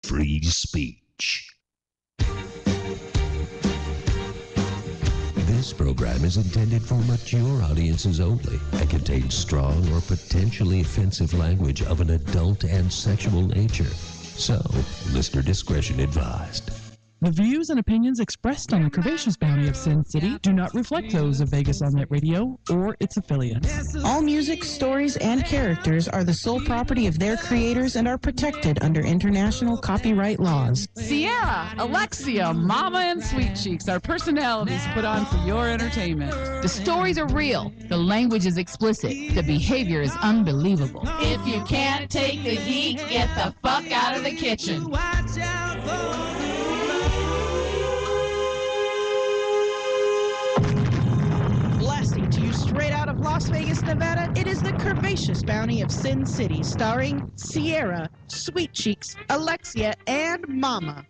free speech. This program is intended for mature audiences only and contains strong or potentially offensive language of an adult and sexual nature. So, listener discretion advised. The views and opinions expressed on the Curvaceous Bounty of Sin City do not reflect those of Vegas On Net Radio or its affiliates. All music, stories, and characters are the sole property of their creators and are protected under international copyright laws. Sierra, Alexia, Mama, and Sweet Cheeks are personalities put on for your entertainment. The stories are real. The language is explicit. The behavior is unbelievable. If you can't take the heat, get the fuck out of the kitchen. Watch out for... Blasting to you straight out of Las Vegas, Nevada, it is the Curvaceous Bounty of Sin City, starring Sierra, Sweet Cheeks, Alexia, and Mama.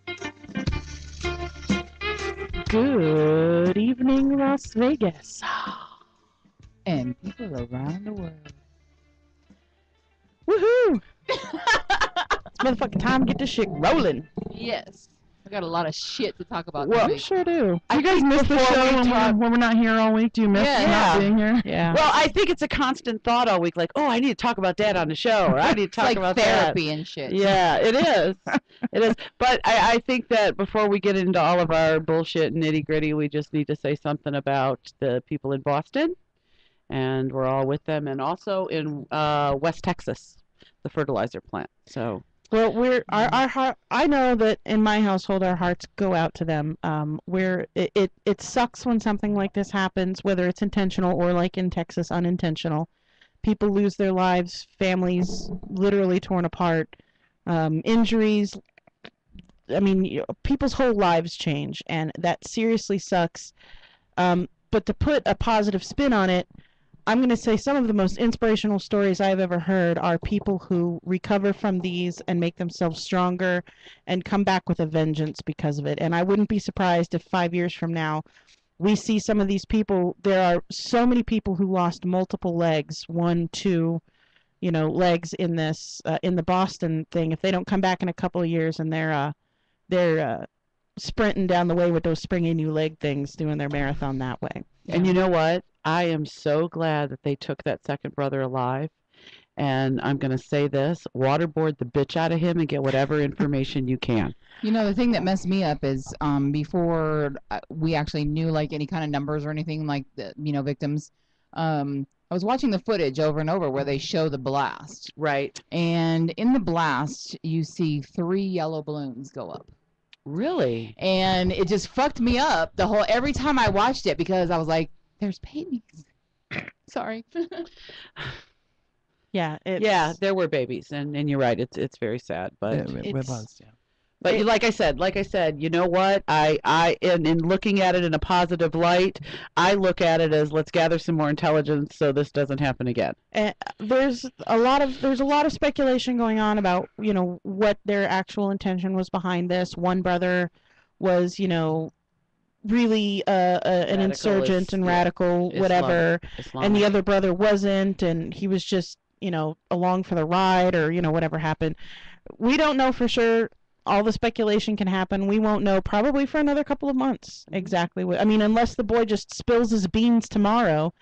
Good evening, Las Vegas. And people around the world. Woohoo! It's motherfucking time to get this shit rolling. Yes. I got a lot of shit to talk about Well, this we week. sure do. You guys miss the show when we're not here all week? Do you miss not being here? Yeah. Well, I think it's a constant thought all week, like, oh, I need to talk about Dad on the show, or I need to talk like about therapy that. and shit. Yeah, it is. It is. But I think that before we get into all of our bullshit and nitty-gritty, we just need to say something about the people in Boston, and we're all with them, and also in West Texas, the fertilizer plant. So... Well, our heart. I know that in my household, our hearts go out to them. It sucks when something like this happens, whether it's intentional or, like in Texas, unintentional. People lose their lives, families literally torn apart, injuries. I mean, people's whole lives change, and that seriously sucks. But to put a positive spin on it, I'm going to say some of the most inspirational stories I've ever heard are people who recover from these and make themselves stronger and come back with a vengeance because of it. And I wouldn't be surprised if 5 years from now we see some of these people. There are so many people who lost multiple legs, 1, 2, legs in this, in the Boston thing. If they don't come back in a couple of years and they're sprinting down the way with those springy new leg things, doing their marathon that way. And you know what? I am so glad that they took that second brother alive. And I'm going to say this, waterboard the bitch out of him and get whatever information you can. You know, the thing that messed me up is before we actually knew like any kind of numbers or anything like the, victims, I was watching the footage over and over where they show the blast. Right. And in the blast, you see 3 yellow balloons go up. Really? And it just fucked me up every time I watched it because I was like, there's babies. Sorry. Yeah. Yeah, there were babies, and you're right. It's very sad, but It was, yeah. But like I said, you know what? I in looking at it in a positive light, I look at it as let's gather some more intelligence so this doesn't happen again. There's a lot of speculation going on about what their actual intention was behind this. One brother was really an insurgent and radical, whatever, and the other brother wasn't, and he was just along for the ride, or whatever happened. We don't know for sure. All the speculation can happen. We won't know probably for another couple of months exactly what. I mean, unless the boy just spills his beans tomorrow,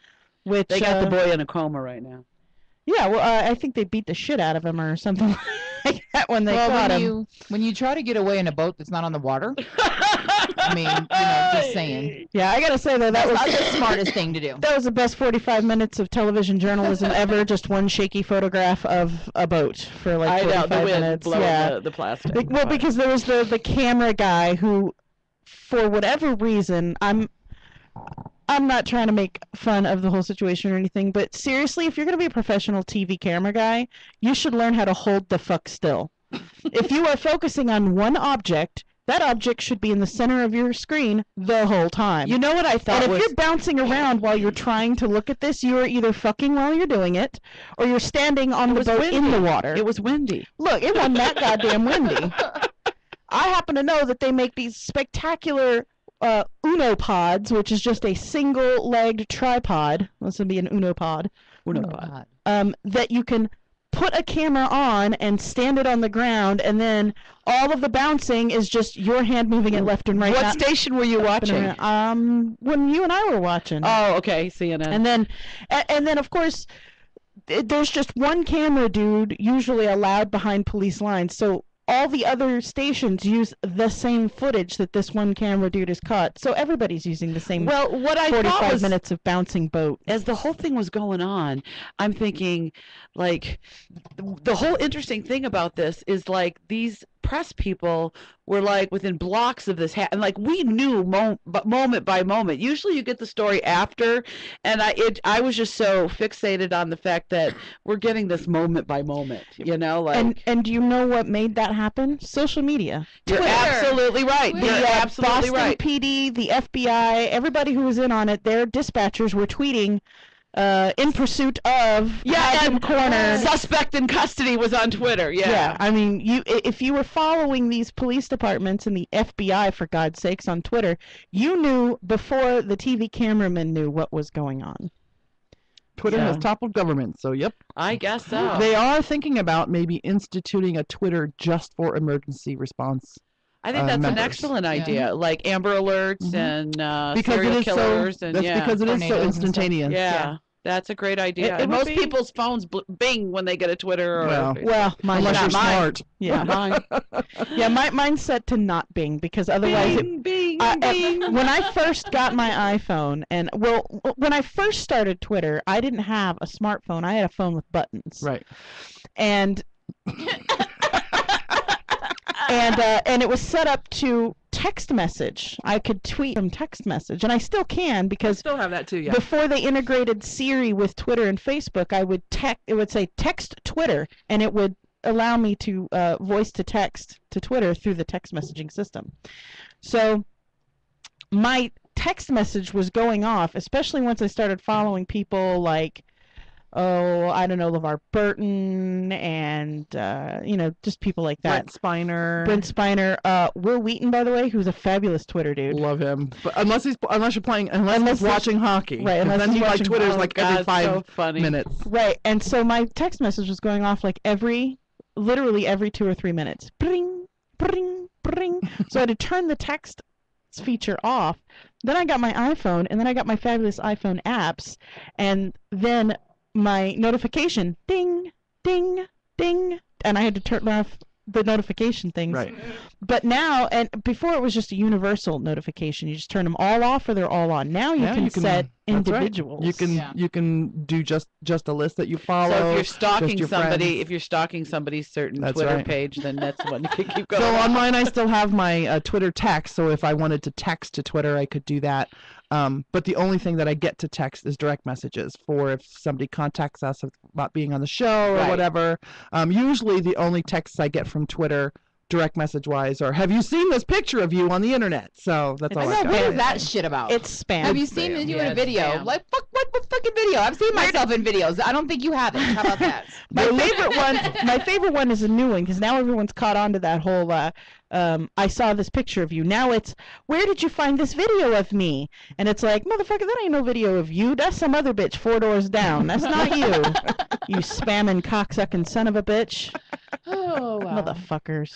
which they got the boy in a coma right now. Yeah, well, I think they beat the shit out of him or something like that when they caught him. When you try to get away in a boat that's not on the water, I mean, just saying. Yeah, I gotta say though, that was not the smartest thing to do. That was the best 45 minutes of television journalism ever. Just one shaky photograph of a boat for like 45 the wind minutes. Blowing Yeah, the plastic. Well, because there was the camera guy who, for whatever reason, I'm not trying to make fun of the whole situation or anything, but seriously, if you're going to be a professional TV camera guy, you should learn how to hold the fuck still. If you are focusing on one object, that object should be in the center of your screen the whole time. You know what I thought and if you're bouncing around while you're trying to look at this, you are either fucking while you're doing it, or you're standing on the boat in the water. It was windy. Look, it wasn't that goddamn windy. I happen to know that they make these spectacular unopods, which is just a single-legged tripod. This would be an unopod. Unopod. That you can put a camera on and stand it on the ground, and then all of the bouncing is just your hand moving it left and right. What station were you watching? When you and I were watching. Oh, okay, CNN. And then of course, there's just one camera dude usually allowed behind police lines, so all the other stations use the same footage that this one camera dude has caught. So everybody's using the same. Well, what I 45 thought was, minutes of bouncing boat. as the whole thing was going on, I'm thinking, like, the whole interesting thing about this is, like, these press people were, like, within blocks of this, and, like, we knew moment by moment. Usually you get the story after, and I was just so fixated on the fact that we're getting this moment by moment, you know? Like, And do you know what made that happen? Social media. you're Twitter. absolutely right. Twitter. You're absolutely Boston right. PD, the FBI, everybody who was in on it, their dispatchers were tweeting in pursuit of Adam Corner. Suspect in custody was on Twitter. Yeah, I mean, if you were following these police departments and the FBI, for God's sakes, on Twitter, you knew before the TV cameraman knew what was going on. Twitter has toppled government, so yep. I guess so. They are thinking about maybe instituting a Twitter just for emergency response. I think that's an members. excellent idea, like Amber Alerts and Because serial it is killers. so, and that's because it is so Tornadoes and stuff. instantaneous. yeah, that's a great idea. It And would most be- people's phones bing when they get a Twitter or Well, Well, mine's Unless not you're mine. smart. Yeah, mine. yeah, mine's set to not Bing because otherwise it. Bing, When I first got my iPhone, and when I first started Twitter, I didn't have a smartphone. I had a phone with buttons. Right. And and it was set up to text message. I could tweet from text message, and I still can because Still have that too, yeah. before they integrated Siri with Twitter and Facebook, it would say text Twitter, and it would allow me to voice to text to Twitter through the text messaging system. So my text message was going off, especially once I started following people like, I don't know, LeVar Burton and, just people like that. Brent Spiner. Will Wheaton, by the way, who's a fabulous Twitter dude. Love him. But unless he's watching hockey. Right, unless Then he's he like watching- Twitter's oh, like God, every 5 so funny. minutes. Right, and so my text message was going off like literally every 2 or 3 minutes. Bring, bring, bring. So I had to turn the text feature off. Then I got my iPhone, and then I got my fabulous iPhone apps, and then my notification, ding, ding, ding, and I had to turn off the notification things. Right. But now, and before it was just a universal notification. You just turn them all off or they're all on. Now you can set that's right. individuals. You can do just a list that you follow. So if you're just stalking your somebody's certain That's Twitter right. page, then that's what you can keep going. So on mine, I still have my Twitter text. So if I wanted to text to Twitter, I could do that. But the only thing that I get to text is direct messages for if somebody contacts us about being on the show or Right. whatever. Usually the only texts I get from Twitter, direct message wise, are "Have you seen this picture of you on the internet?" So that's all I I know, got. what is that shit about? It's spam. Have you seen you in a video? spam. Like, what fucking video? I've seen myself in videos. I don't think you have it. How about that? My favorite one is a new one because now everyone's caught on to that whole I saw this picture of you. Now it's, where did you find this video of me? And it's like, motherfucker, that ain't no video of you. That's some other bitch 4 doors down. That's not you. You spamming cocksucking son of a bitch. Oh, wow. Motherfuckers.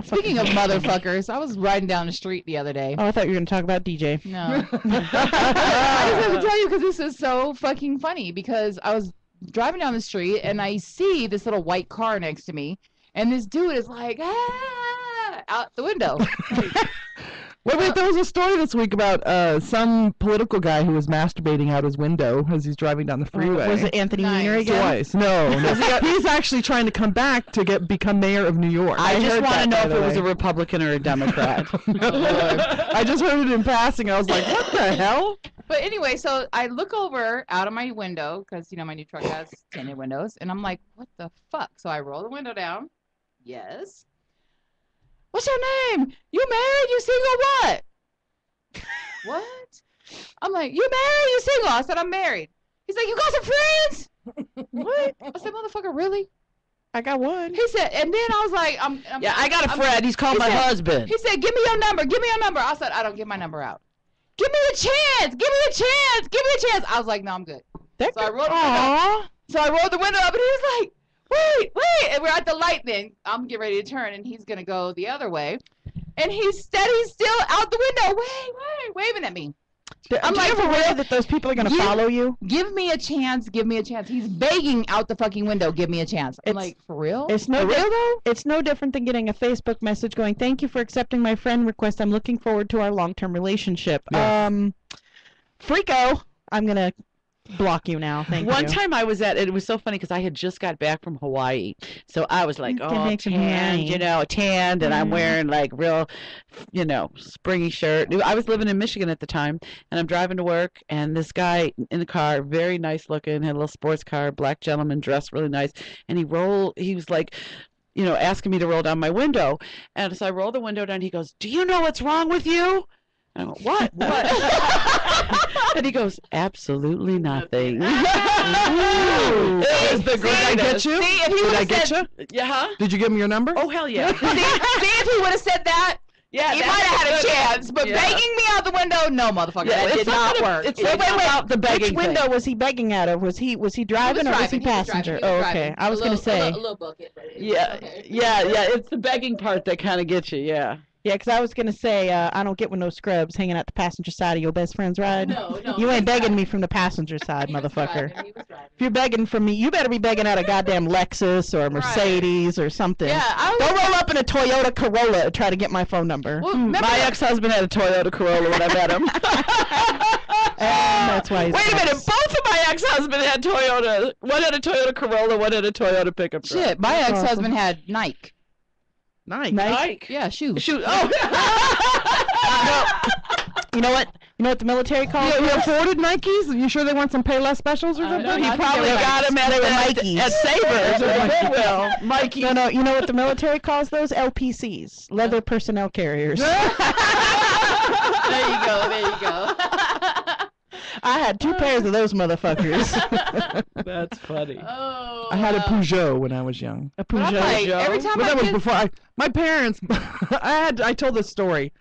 Speaking of motherfuckers, I was riding down the street the other day. Oh, I thought you were going to talk about DJ. No. I just have to tell you because this is so fucking funny because I was driving down the street and I see this little white car next to me and this dude is like, out the window. Wait, there was a story this week about some political guy who was masturbating out his window as he's driving down the freeway. Was it Anthony Nice. Weiner again? Twice. No. He's actually trying to come back to become mayor of New York. I just heard want to that, know by if the it was way. a Republican or a Democrat. I just heard it in passing. I was like, what the hell? But anyway, so I look over out of my window because, my new truck has tinted windows. And I'm like, what the fuck? So I roll the window down. Yes. What's your name? You married? You single? What? What? I'm like, you married? You single? I said, I'm married. He's like, you got some friends? What? I said, motherfucker, really? I got one. He said, and then I was like, Yeah, I got a friend. He's called he my said- husband. He said, give me your number. Give me your number. I said, I don't give my number out. Give me a chance. Give me a chance. Give me a chance. I was like, no, I'm good. So I rolled the window. Aww. So I rolled the window up, and he was like, wait. And we're at the light then. I'm getting ready to turn and he's going to go the other way. And he's steady still out the window, waving at me. I'm like, for real that those people are going to follow you? Give me a chance. He's begging out the fucking window. Give me a chance. I'm like, for real? It's no though? It's no different than getting a Facebook message going, "Thank you for accepting my friend request. I'm looking forward to our long-term relationship." Yeah. Freako, I'm going to block you now. Thank you. One time I was it was so funny because I had just got back from Hawaii. So I was like, Hawaii. tanned, and I'm wearing like real, springy shirt. I was living in Michigan at the time, and I'm driving to work, and this guy in the car, very nice looking, had a little sports car, black gentleman, dressed really nice, and he was like, asking me to roll down my window. And so I roll the window down, he goes, "Do you know what's wrong with you?" I go, "What?" And he goes, "Absolutely nothing." Did I get you? See, if he Did would I have get said, you? Yeah. Did you give him your number? Oh, hell yeah. see, if he would have said that, Yeah, he might have had a chance. But Yeah. begging me out the window, no, motherfucker, Yeah, that it's did not work. It's Wait, about the begging Which window thing. was he begging out of? Was he driving or was he passenger? He was Okay. driving. I was going to say. A little bucket. Right? Yeah, Okay. yeah. It's the begging part that kind of gets you. Yeah. Yeah, because I was going to say, I don't get with no scrubs hanging out the passenger side of your best friend's ride. No. You ain't begging me from the passenger side, He was motherfucker. driving, he was driving. If you're begging from me, you better be begging out a goddamn Lexus or Mercedes or something. Yeah, I Don't was. roll up in a Toyota Corolla and try to get my phone number. Well, remember My that- ex-husband had a Toyota Corolla when I met him. And that's why he's Wait a minute, nice. both of my ex-husbands had Toyota. One had a Toyota Corolla, one had a Toyota pickup truck. Shit, my That's ex-husband had Nike. Nice. Nike. Yeah, shoes. Shoot. Oh. You know what? You know what the military calls You those? afforded Nikes? Are you sure they want some Payless specials or something? know. He I think probably they were got him Mikey's. at Savers or the Goodwill. Mikey. No, you know what the military calls those? LPCs, leather personnel carriers. There you go. I had 2 pairs of those motherfuckers. That's funny. Oh. I had a Peugeot when I was young. A But I'm Peugeot. like, every time But I that was get, before my parents. I told this story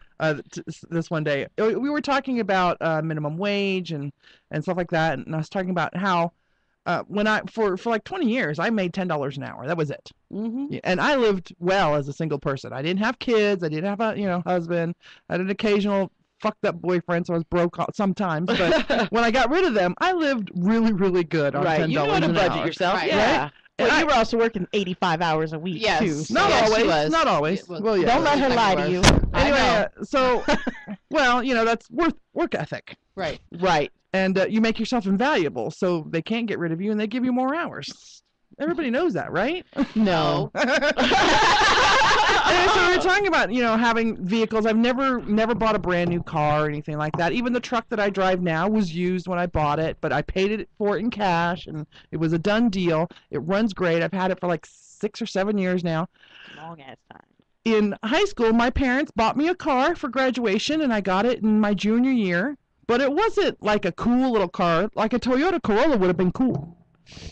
this one day. We were talking about minimum wage and stuff like that, and I was talking about how when for like 20 years I made $10 an hour. That was it. Mm-hmm. And I lived well as a single person. I didn't have kids. I didn't have a husband. I had an occasional fucked up boyfriend, so I was broke sometimes. But when I got rid of them, I lived really, really good on Right. $10 You know how to an budget hour. yourself. Right. Yeah. And Well, I- you were also working 85 hours a week, Yes. too. Not Yes, she always. was. Not always. It was- Well, yeah. Don't let her lie to you. I Anyway, know. so, well, that's work ethic. Right. Right. And you make yourself invaluable, so they can't get rid of you, and they give you more hours. Everybody knows that, right? No. Anyway, so we were talking about, having vehicles. I've never bought a brand new car or anything like that. Even the truck that I drive now was used when I bought it, but I paid it for it in cash, and it was a done deal. It runs great. I've had it for like 6 or 7 years now. Long ass time. In high school, my parents bought me a car for graduation, and I got it in my junior year. But it wasn't like a cool little car. Like a Toyota Corolla would have been cool,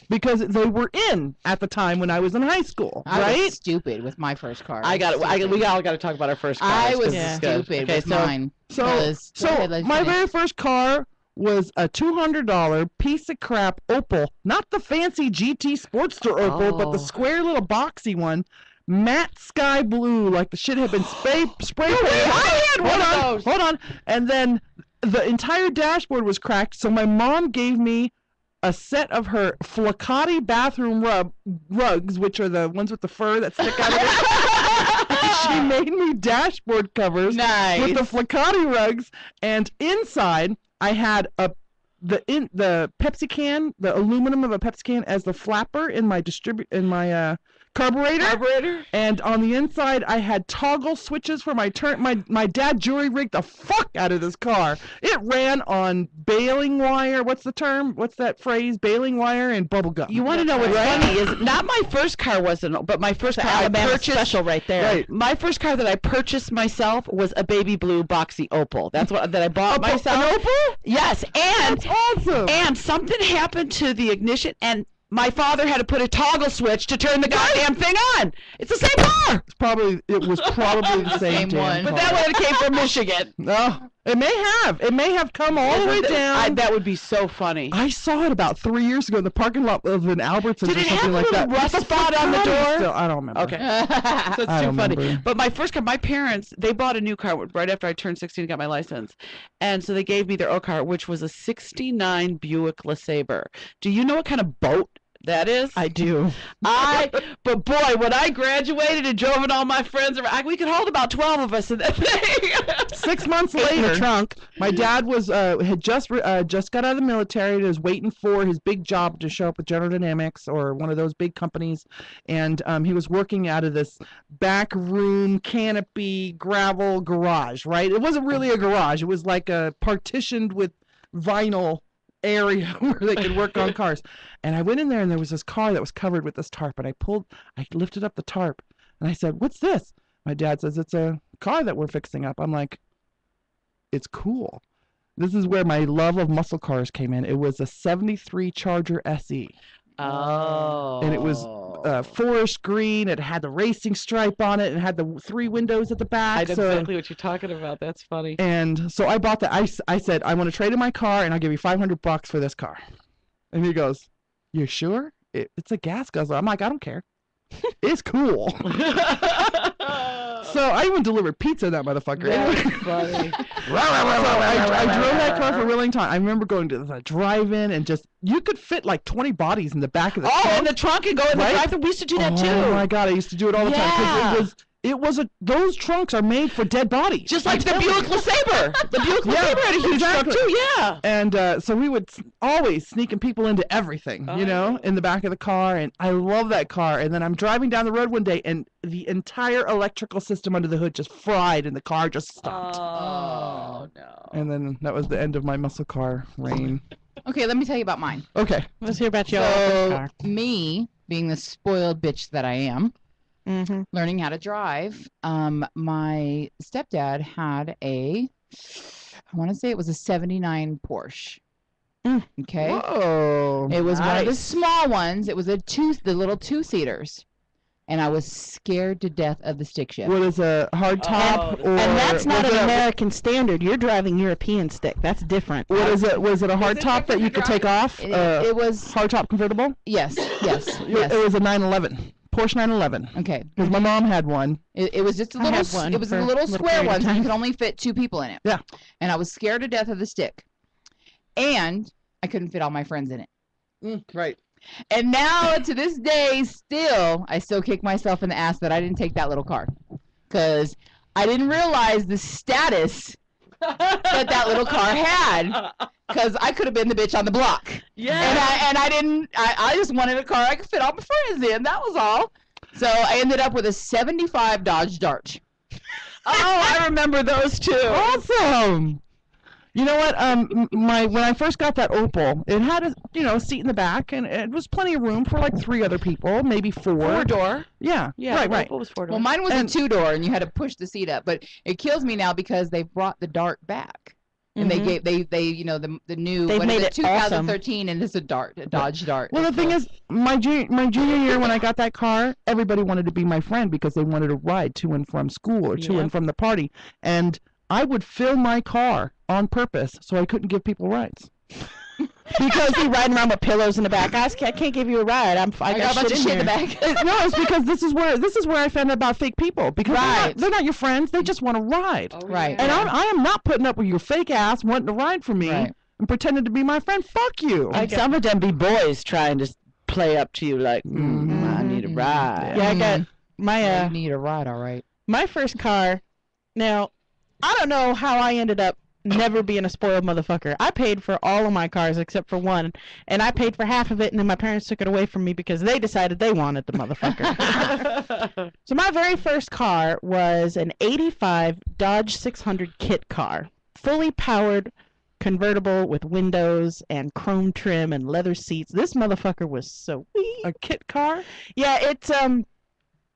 because they were in at the time when I was in high school, I right? was stupid with my first car. We all got to talk about our first cars. I was 'cause this is good. stupid Okay, with so mine. So, Because- go ahead, let's my finish. very first car was a $200 piece of crap Opel, not the fancy GT Sportster Opel, but the Oh. square little boxy one, matte sky blue, like the shit had been spray painted. I had one of those. Hold on. And then the entire dashboard was cracked, so my mom gave me a set of her Flacati bathroom rugs, which are the ones with the fur that stick out of it. She made me dashboard covers with the Flacati rugs, and inside I had the Pepsi can, the aluminum of a Pepsi can, as the flapper in my carburetor. And on the inside, I had toggle switches for my turn. My dad jury rigged the fuck out of this car. It ran on baling wire. What's the term? What's that phrase? Baling wire and bubble gum. You want to know what's funny is not my first car wasn't, but my first car I Alabama purchased. special right there. Right. My first car that I purchased myself was a baby blue boxy Opel. That's what that I bought myself. An Opel? Yes, and That's awesome. and something happened to the ignition, and my father had to put a toggle switch to turn the goddamn thing on. It's the same car. It was probably the same Same damn one. But car. that one came from Michigan. No. It may have come all the way down. That would be so funny. I saw it about 3 years ago in the parking lot of an Albertsons Did or it something have like a that. rust With spot on the Flacati door? still. I don't remember. Okay. So I it's don't too funny. remember. But my parents, they bought a new car right after I turned 16 and got my license. And so they gave me their old car, which was a 69 Buick LeSabre. Do you know what kind of boat that is? I do. But boy, when I graduated and drove with all my friends around, we could hold about 12 of us in that thing. 6 months In the later, trunk. my dad was had just got out of the military and was waiting for his big job to show up with General Dynamics or one of those big companies, and he was working out of this back room canopy gravel garage. Right, it wasn't really a garage; it was like a partitioned with vinyl area where they could work on cars. And I went in there and there was this car that was covered with this tarp, and I lifted up the tarp and I said, "What's this?" My dad says, "It's a car that we're fixing up." I'm like, "It's cool." This is where my love of muscle cars came in. It was a 73 Charger SE. Oh. And it was forest green. It had the racing stripe on it and it had the 3 windows at the back. I know exactly what you're talking about. That's funny. And so I bought that. I said, "I want to trade in my car and I'll give you $500 for this car." And he goes, "You sure? It's a gas guzzler." I'm like, "I don't care. It's cool." So I even delivered pizza in that motherfucker. That's funny. So I drove that car for a really long time. I remember going to the drive-in and just, you could fit like 20 bodies in the back of the trunk. In the trunk and go in the drive-thru. We used to do that too. Oh my God, I used to do it all the time Yeah. because those trunks are made for dead bodies. Just like the Buick LeSabre. The Buick LeSabre had a huge exactly. truck too, yeah. And so we would always sneaking people into everything, in the back of the car. And I love that car. And then I'm driving down the road one day and the entire electrical system under the hood just fried and the car just stopped. Oh, no. And then that was the end of my muscle car reign. Okay, let me tell you about mine. Okay. Let's hear about your So, car. me, being the spoiled bitch that I am, Mm-hmm. learning how to drive, my stepdad had I want to say it was a 79 Porsche. Okay. Whoa. It was one of the nice. small ones. It was the little 2-seaters. And I was scared to death of the stick shift. What is a hard top? Oh, or And that's not was an it a- American standard. You're driving European stick. That's different. What is it? Was it a hard it top that different you to could take off? It was, Hard top convertible? yes. It was a 911. Porsche 911. Okay. Because my mom had one. It was just a I little, had one it was for a a little little square period of one, so you time. could only fit 2 people in it. Yeah. And I was scared to death of the stick. And I couldn't fit all my friends in it. Right. And now, to this day, I still kick myself in the ass that I didn't take that little car. Because I didn't realize the status that little car had. Because I could have been the bitch on the block. Yeah. And I didn't, I just wanted a car I could fit all my friends in. That was all. So I ended up with a 75 Dodge Dart. Oh, I remember those two. Awesome. You know what? When I first got that Opel, it had a seat in the back, and it was plenty of room for like 3 other people, maybe 4. 4-door. Yeah. Yeah. Right. Opel was 4-door. Well, mine was And- a 2-door, and you had to push the seat up. But it kills me now because they brought the Dart back. And they gave the new They've made it 2013, and it's a Dodge Dart. Well, the thing is, my junior year when I got that car, everybody wanted to be my friend because they wanted to ride to and from school or to and from the party, and I would fill my car on purpose so I couldn't give people rides. Because you're riding around with pillows in the back. I can't give you a ride. I I got got a bunch of shit in the here. back. No, it's because this is where I found out about fake people because they're not your friends. They just want to ride. Right. And I am not putting up with your fake ass wanting to ride for me Right. and pretending to be my friend. Fuck you. Like some of them be boys trying to play up to you like, I need a ride. Yeah, I got my You need a ride, all right. my first car. Now, I don't know how I ended up never being a spoiled motherfucker. I paid for all of my cars except for one, and I paid for half of it, and then my parents took it away from me because they decided they wanted the motherfucker. So my very first car was an 85 Dodge 600 kit car, fully powered, convertible with windows and chrome trim and leather seats. This motherfucker was so A kit car? yeah, it's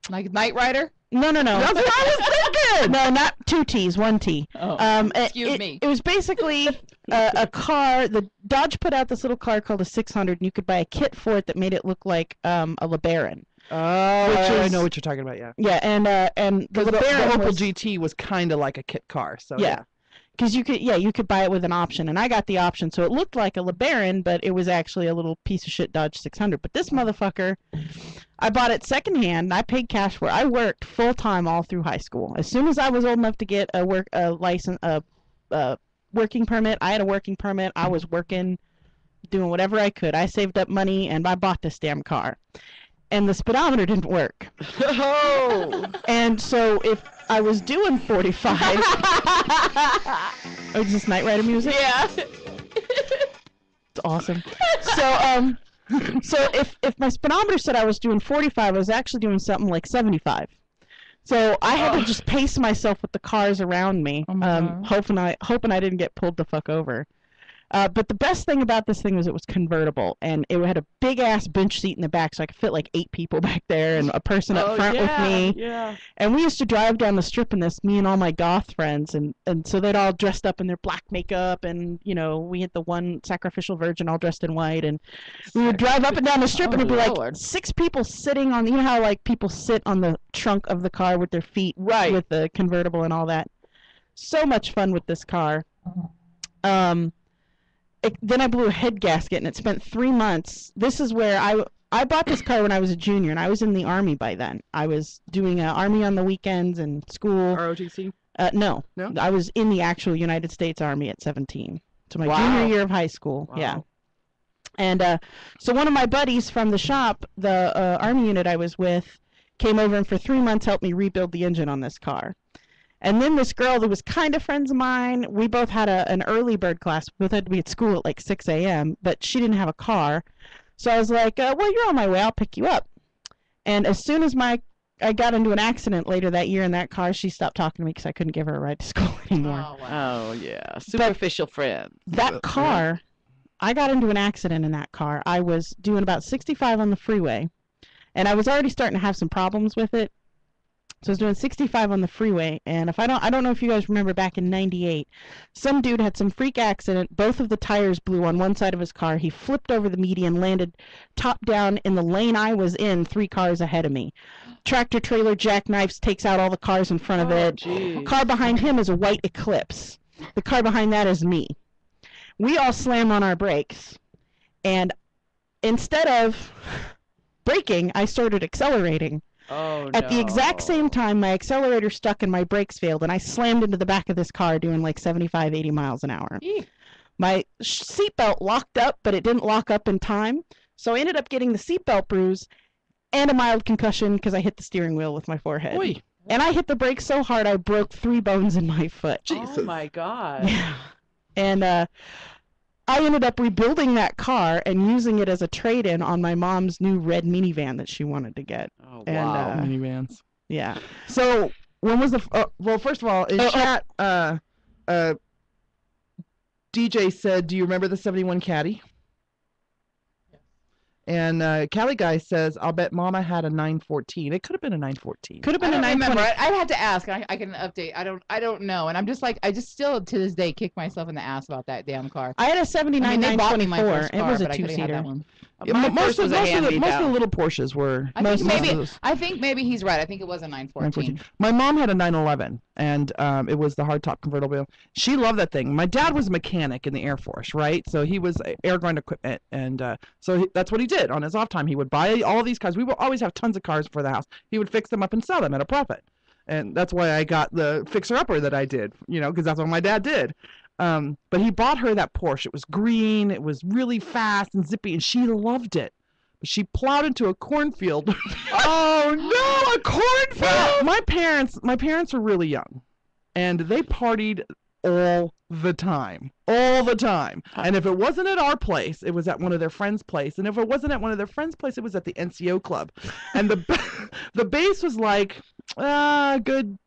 Like Knight Rider? no. That's what I was thinking. No, not 2 T's, 1 T. Oh, excuse me. It was basically a car. The Dodge put out this little car called a 600, and you could buy a kit for it that made it look like a LeBaron. Oh, I is- know what you're talking about. Yeah. Yeah, and the Because the LeBaron Opel was, GT was kind of like a kit car. So yeah. because you could buy it with an option, and I got the option, so it looked like a LeBaron, but it was actually a little piece of shit Dodge 600. But this motherfucker, I bought it secondhand. I paid cash for it. I worked full time all through high school. As soon as I was old enough to get a working permit, I had a working permit. I was working, doing whatever I could. I saved up money, and I bought this damn car. And the speedometer didn't work. Oh. And so if I was doing 45, oh, is this Night Rider music? Yeah. It's awesome. So if my speedometer said I was doing 45, I was actually doing something like 75. So I had to just pace myself with the cars around me, hoping I didn't get pulled the fuck over. But the best thing about this thing was it was convertible, and it had a big-ass bench seat in the back, so I could fit like 8 people back there and a person up front with me. Yeah. And we used to drive down the strip in this, me and all my goth friends, and so they'd all dressed up in their black makeup, and, you know, we had the one sacrificial virgin all dressed in white, and we would drive up and down the strip, and it'd be like 6 people sitting on, you know how, like, people sit on the trunk of the car with their feet, Right, with the convertible and all that. So much fun with this car. Then I blew a head gasket, and it spent 3 months. This is where I bought this car when I was a junior, and I was in the Army by then. I was doing Army on the weekends and school. ROTC? No. I was in the actual United States Army at 17. So my junior year of high school. Wow. Yeah. And so one of my buddies from the shop, the Army unit I was with, came over and for 3 months helped me rebuild the engine on this car. And then this girl that was kind of friends of mine, we both had an early bird class. We both had to be at school at like 6 a.m., but she didn't have a car. So I was like, well, you're on my way. I'll pick you up. And as soon as I got into an accident later that year in that car, she stopped talking to me because I couldn't give her a ride to school anymore. Oh, wow. Oh, yeah. Superficial friends. That car, I got into an accident in that car. I was doing about 65 on the freeway, and I was already starting to have some problems with it. So I was doing 65 on the freeway, and I don't know if you guys remember back in '98, some dude had some freak accident. Both of the tires blew on one side of his car. He flipped over the median, landed top down in the lane I was in, 3 cars ahead of me. Tractor trailer jackknifes, takes out all the cars in front of it. Geez. Car behind him is a white Eclipse. The car behind that is me. We all slam on our brakes, and instead of braking, I started accelerating. Oh, At the exact same time, my accelerator stuck and my brakes failed, and I slammed into the back of this car doing like 75, 80 miles an hour. Eek. My seatbelt locked up, but it didn't lock up in time, so I ended up getting the seatbelt bruise and a mild concussion because I hit the steering wheel with my forehead. Oy. And I hit the brakes so hard I broke 3 bones in my foot. Oh, my God. Yeah. And I ended up rebuilding that car and using it as a trade-in on my mom's new red minivan that she wanted to get. Oh, And, wow. Minivans. Yeah. So when was the? Well, first of all, in chat, DJ said, "Do you remember the '71 Caddy?" And Cali Guy says, "I'll bet Mama had a 914. It could have been a 914. Could have I been a don't remember. 920. I'd have to ask. I can update. I don't know. And I'm just like, I just still to this day kick myself in the ass about that damn car. I had a 79 they bought me my 924. first It car, was a but I could've had that 2-seater. one. Yeah, My most first of was a most of the hand-me-down. little Porsches were. I think Most of maybe he's right. I think it was a 914. My mom had a 911, and it was the hardtop convertible. She loved that thing. My dad was a mechanic in the Air Force, right? So he was airgun equipment, and that's what he did on his off time. He would buy all these cars. We would always have tons of cars for the house. He would fix them up and sell them at a profit, and that's why I got the fixer-upper that I did, because that's what my dad did. But he bought her that Porsche. It was green. It was really fast and zippy, and she loved it. But she plowed into a cornfield. Oh, no, a cornfield! Well, my parents were really young, and they partied all the time. And if it wasn't at our place, it was at one of their friends' place. And if it wasn't at one of their friends' place, it was at the NCO club. And the base was like a good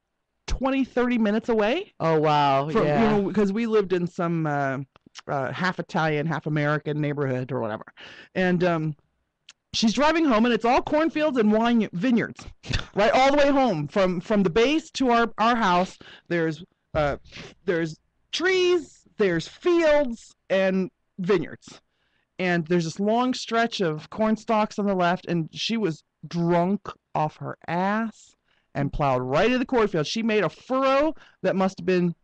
20, 30 minutes away. Oh, wow. Yeah. Because we lived in some half Italian, half American neighborhood or whatever. And she's driving home, and it's all cornfields and wine vineyards, right, all the way home from the base to our house. There's trees, there's fields, and vineyards, and there's this long stretch of corn stalks on the left. And she was drunk off her ass and plowed right into the cornfield. She made a furrow that must have been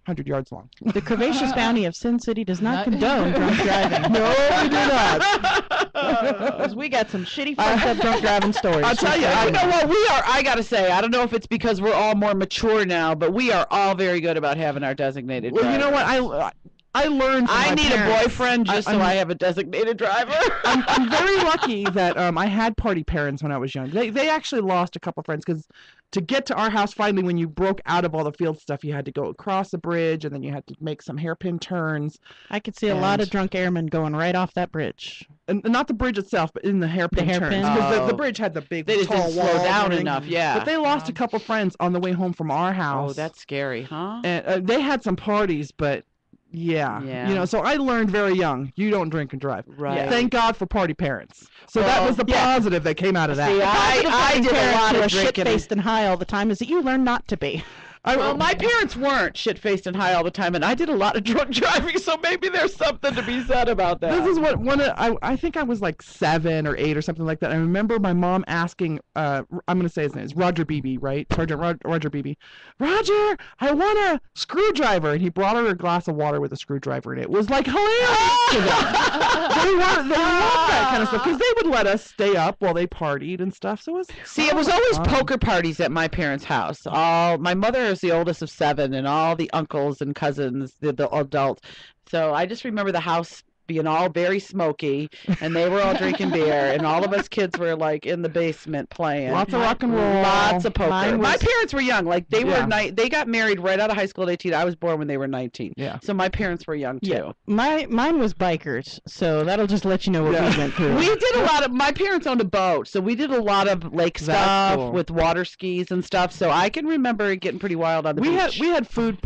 100 yards long. The curvaceous bounty of Sin City does not condone drunk driving. No, we do not. 'Cause we got some shitty fucked up drunk driving stories. I'll tell you, You know what? We are, I gotta say, I don't know if it's because we're all more mature now, but we are all very good about having our designated Well, you know drivers. what? I learned from I my need parents. a boyfriend just so I'm- I have a designated driver. I'm very lucky that I had party parents when I was young. They actually lost a couple friends because to get to our house finally, when you broke out of all the field stuff, you had to go across the bridge and then you had to make some hairpin turns. I could see a lot of And- drunk airmen going right off that bridge. And not the bridge itself, but in the hairpin, The turns. hairpin? Because Oh. the bridge had the big They just tall didn't slow walls and down everything. enough, yeah. But they lost a couple friends on the way home from our house. Oh, that's scary, huh? And they had some parties, but yeah. You know, so I learned very young, you don't drink and drive. Right. Thank God for party parents. So that was the positive that came out of that. See, I did a lot of drinking. Shit-faced and high all the time is that you learn not to be. Well, my parents weren't shit-faced and high all the time, and I did a lot of drunk driving, so maybe there's something to be said about that. This is what I think I was like 7 or 8 or something like that. I remember my mom asking, I'm going to say his name, it's Roger Beebe, right? Sergeant Roger Beebe. Roger, I want a screwdriver. And he brought her a glass of water with a screwdriver in it. It was like hilarious to them. They loved that kind of stuff because they would let us stay up while they partied and stuff. So it was always poker parties at my parents' house. My mother is the oldest of 7, and all the uncles and cousins, the adults. So I just remember the house being all very smoky, and they were all drinking beer, and all of us kids were like in the basement playing. Lots of rock and roll. Lots of poker. My was- parents were young. Like they were Yeah. they got married right out of high school at 18. I was born when they were 19. Yeah. So my parents were young too. Mine was bikers, so that'll just let you know what Yeah. we went through. We did a lot of. My parents owned a boat, so we did a lot of lake That's stuff cool. with water skis and stuff. So I can remember it getting pretty wild on the beach. We had food,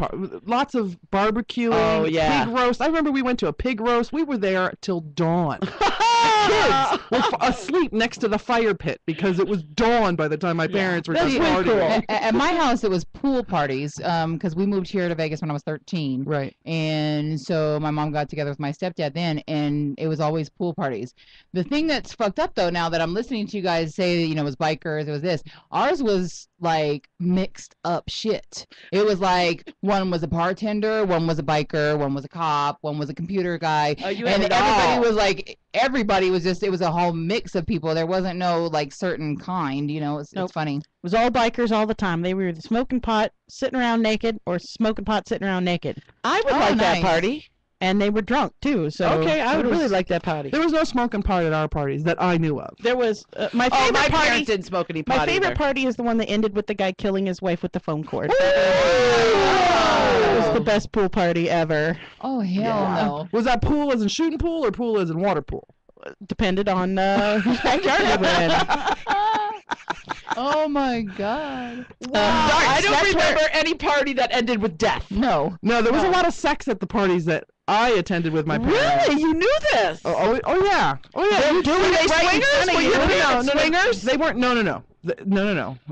lots of barbecuing. Oh, yeah. Pig roast. I remember we went to a pig roast. We were there till dawn. The kids were asleep next to the fire pit because it was dawn by the time my parents were That's done pretty cool. partying. At my house, it was pool parties because we moved here to Vegas when I was 13. Right. And so my mom got together with my stepdad then, and it was always pool parties. The thing that's fucked up, though, now that I'm listening to you guys say that, it was bikers, it was this, ours was like mixed up shit. It was like one was a bartender, one was a biker, one was a cop, one was a computer guy. Oh, you had and it everybody all. was like, everybody was just, it was a whole mix of people. There wasn't no like certain kind, it's Nope. funny. It was all bikers all the time. They were either smoking pot, sitting around naked, or smoking pot, sitting around naked. I would Oh, like that nice. party. And they were drunk too. So Okay, I would it was- really like that party. There was no smoking pot at our parties that I knew of. There was my Oh, favorite my party. parents didn't smoke any pot My favorite either. party is the one that ended with the guy killing his wife with the phone cord. That was the best pool party ever. Oh, hell no. Was that pool as in shooting pool or pool as in water pool? Depended on whose backyard they were in. Oh my God. I don't That's remember any party that ended with death. No. No, there was a lot of sex at the parties that I attended with my parents. Really? You knew this? Oh yeah. Oh yeah. Were they swingers? Were your parents swingers? They weren't. No. No.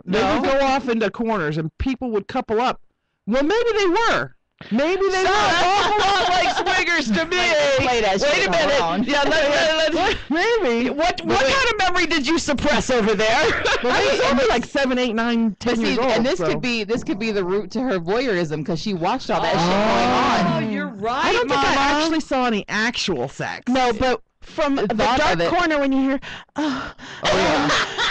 They would go off into corners and people would couple up. Well, maybe they were. Maybe they Sounds were. an awful lot like swingers to me. Play that Wait shit a minute. on. Yeah, let's Maybe. what kind of memory did you suppress over there? I was only like 7, 8, 9, 10 But see, years old. and this so. could be the root to her voyeurism because she watched all that Oh, shit going on. you're right, I don't think I Mama. actually saw any actual sex. No, but from the thought dark of it. corner when you hear,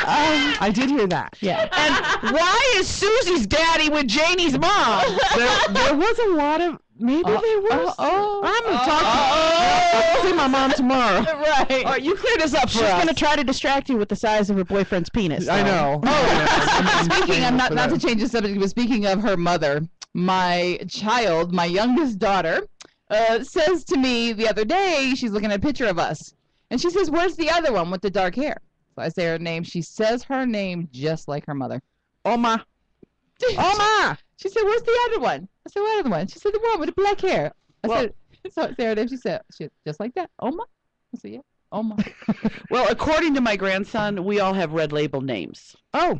I did hear that. yeah. And why is Susie's daddy with Janie's mom? There was a lot of. Maybe there was. I'm gonna talk. I'll see my mom tomorrow. Right. All right, you clear this up for She's us. gonna try to distract you with the size of her boyfriend's penis. I though. know. Speaking, I'm not for to that. change the subject, but speaking of her mother, my child, my youngest daughter, says to me the other day, she's looking at a picture of us, and she says, "Where's the other one with the dark hair?" So I say her name. She says her name just like her mother. Oma. Oma. She said, "Where's the other one?" I said, "What other one?" She said, "The one with the black hair." I said, "So I say her name." She said, "Just like that, Oma." I said, "Yeah, Oma." Well, according to my grandson, we all have red label names. Oh.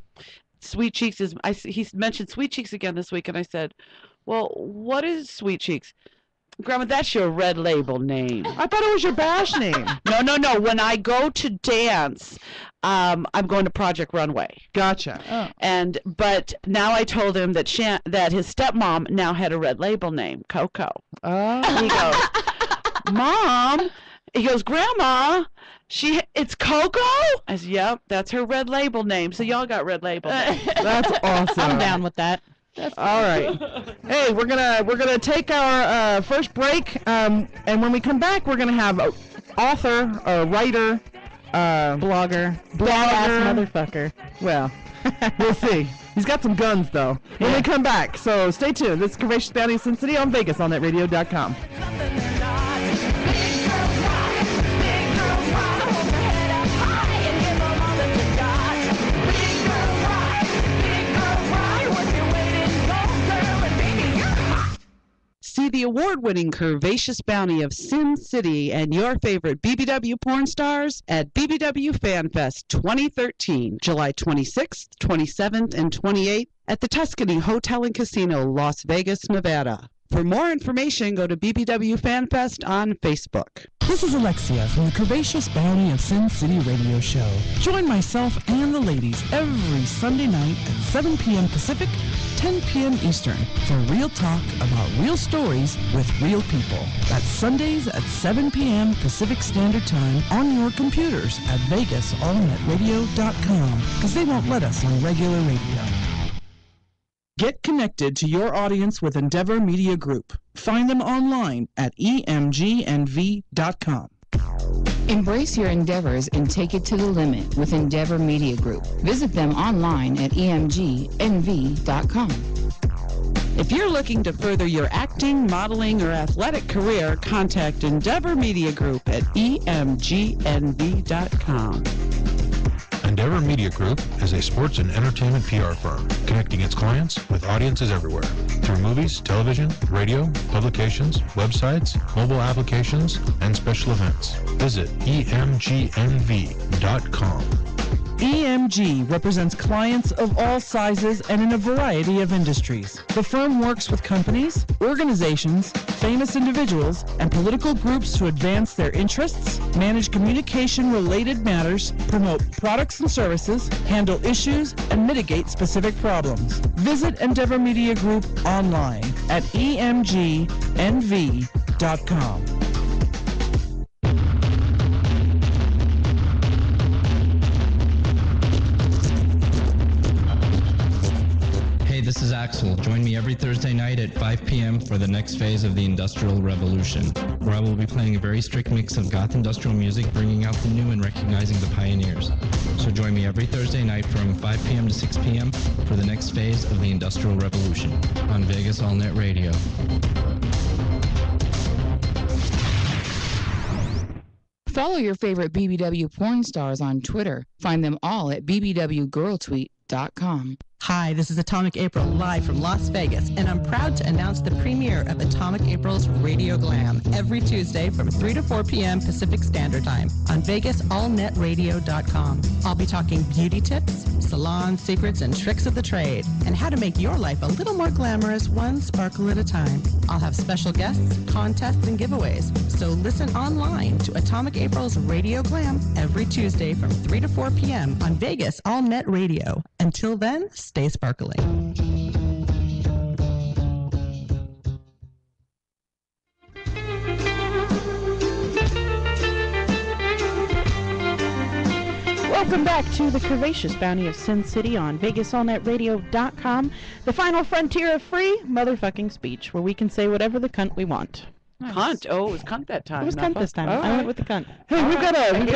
Sweet Cheeks is. He mentioned Sweet Cheeks again this week, and I said, "Well, what is Sweet Cheeks?" Grandma, that's your red label name. I thought it was your bash name. No. When I go to dance, I'm going to Project Runway. Gotcha. But now I told him that that his stepmom now had a red label name, Coco. Oh. He goes, Mom. He goes, Grandma. It's Coco? I said, yep, that's her red label name. So y'all got red label names. That's awesome. I'm down with that. All right. Hey, we're gonna take our first break, and when we come back, we're gonna have a author, a writer, Blogger. Badass motherfucker. Well, we'll see. He's got some guns though. When we come back, so stay tuned. This is Curvaceous Bounty of Sin City on Vegas on netradio.com. See the award-winning Curvaceous Bounty of Sin City and your favorite BBW porn stars at BBW Fan Fest 2013, July 26th, 27th, and 28th at the Tuscany Hotel and Casino, Las Vegas, Nevada. For more information, go to BBW Fan Fest on Facebook. This is Alexia from the Curvaceous Bounty of Sin City radio show. Join myself and the ladies every Sunday night at 7 p.m. Pacific, 10 p.m. Eastern for real talk about real stories with real people. That's Sundays at 7 p.m. Pacific Standard Time on your computers at VegasAllNetRadio.com because they won't let us on regular radio. Get connected to your audience with Endeavor Media Group. Find them online at emgnv.com. Embrace your endeavors and take it to the limit with Endeavor Media Group. Visit them online at emgnv.com. If you're looking to further your acting, modeling, or athletic career, contact Endeavor Media Group at emgnv.com. Endeavor Media Group is a sports and entertainment PR firm connecting its clients with audiences everywhere through movies, television, radio, publications, websites, mobile applications, and special events. Visit emgnv.com. EMG represents clients of all sizes and in a variety of industries. The firm works with companies, organizations, famous individuals, and political groups to advance their interests, manage communication-related matters, promote products and services, handle issues, and mitigate specific problems. Visit Endeavor Media Group online at emgnv.com. This is Axel. Join me every Thursday night at 5 p.m. for the next phase of the Industrial Revolution, where I will be playing a very strict mix of goth industrial music, bringing out the new and recognizing the pioneers. So join me every Thursday night from 5 p.m. to 6 p.m. for the next phase of the Industrial Revolution on Vegas All Net Radio. Follow your favorite BBW porn stars on Twitter. Find them all at bbwgirltweet.com. Hi, this is Atomic April live from Las Vegas, and I'm proud to announce the premiere of Atomic April's Radio Glam every Tuesday from 3 to 4 p.m. Pacific Standard Time on VegasAllNetRadio.com. I'll be talking beauty tips, salon secrets, and tricks of the trade, and how to make your life a little more glamorous one sparkle at a time. I'll have special guests, contests, and giveaways, so listen online to Atomic April's Radio Glam every Tuesday from 3 to 4 p.m. on Vegas All Net Radio. Until then, stay sparkling. Welcome back to the Curvaceous Bounty of Sin City on VegasAllNetRadio.com, the final frontier of free motherfucking speech, where we can say whatever the cunt we want. Nice. Cunt. Oh, it was cunt that time. It was cunt this time. Oh. I went with the cunt. Hey, we've got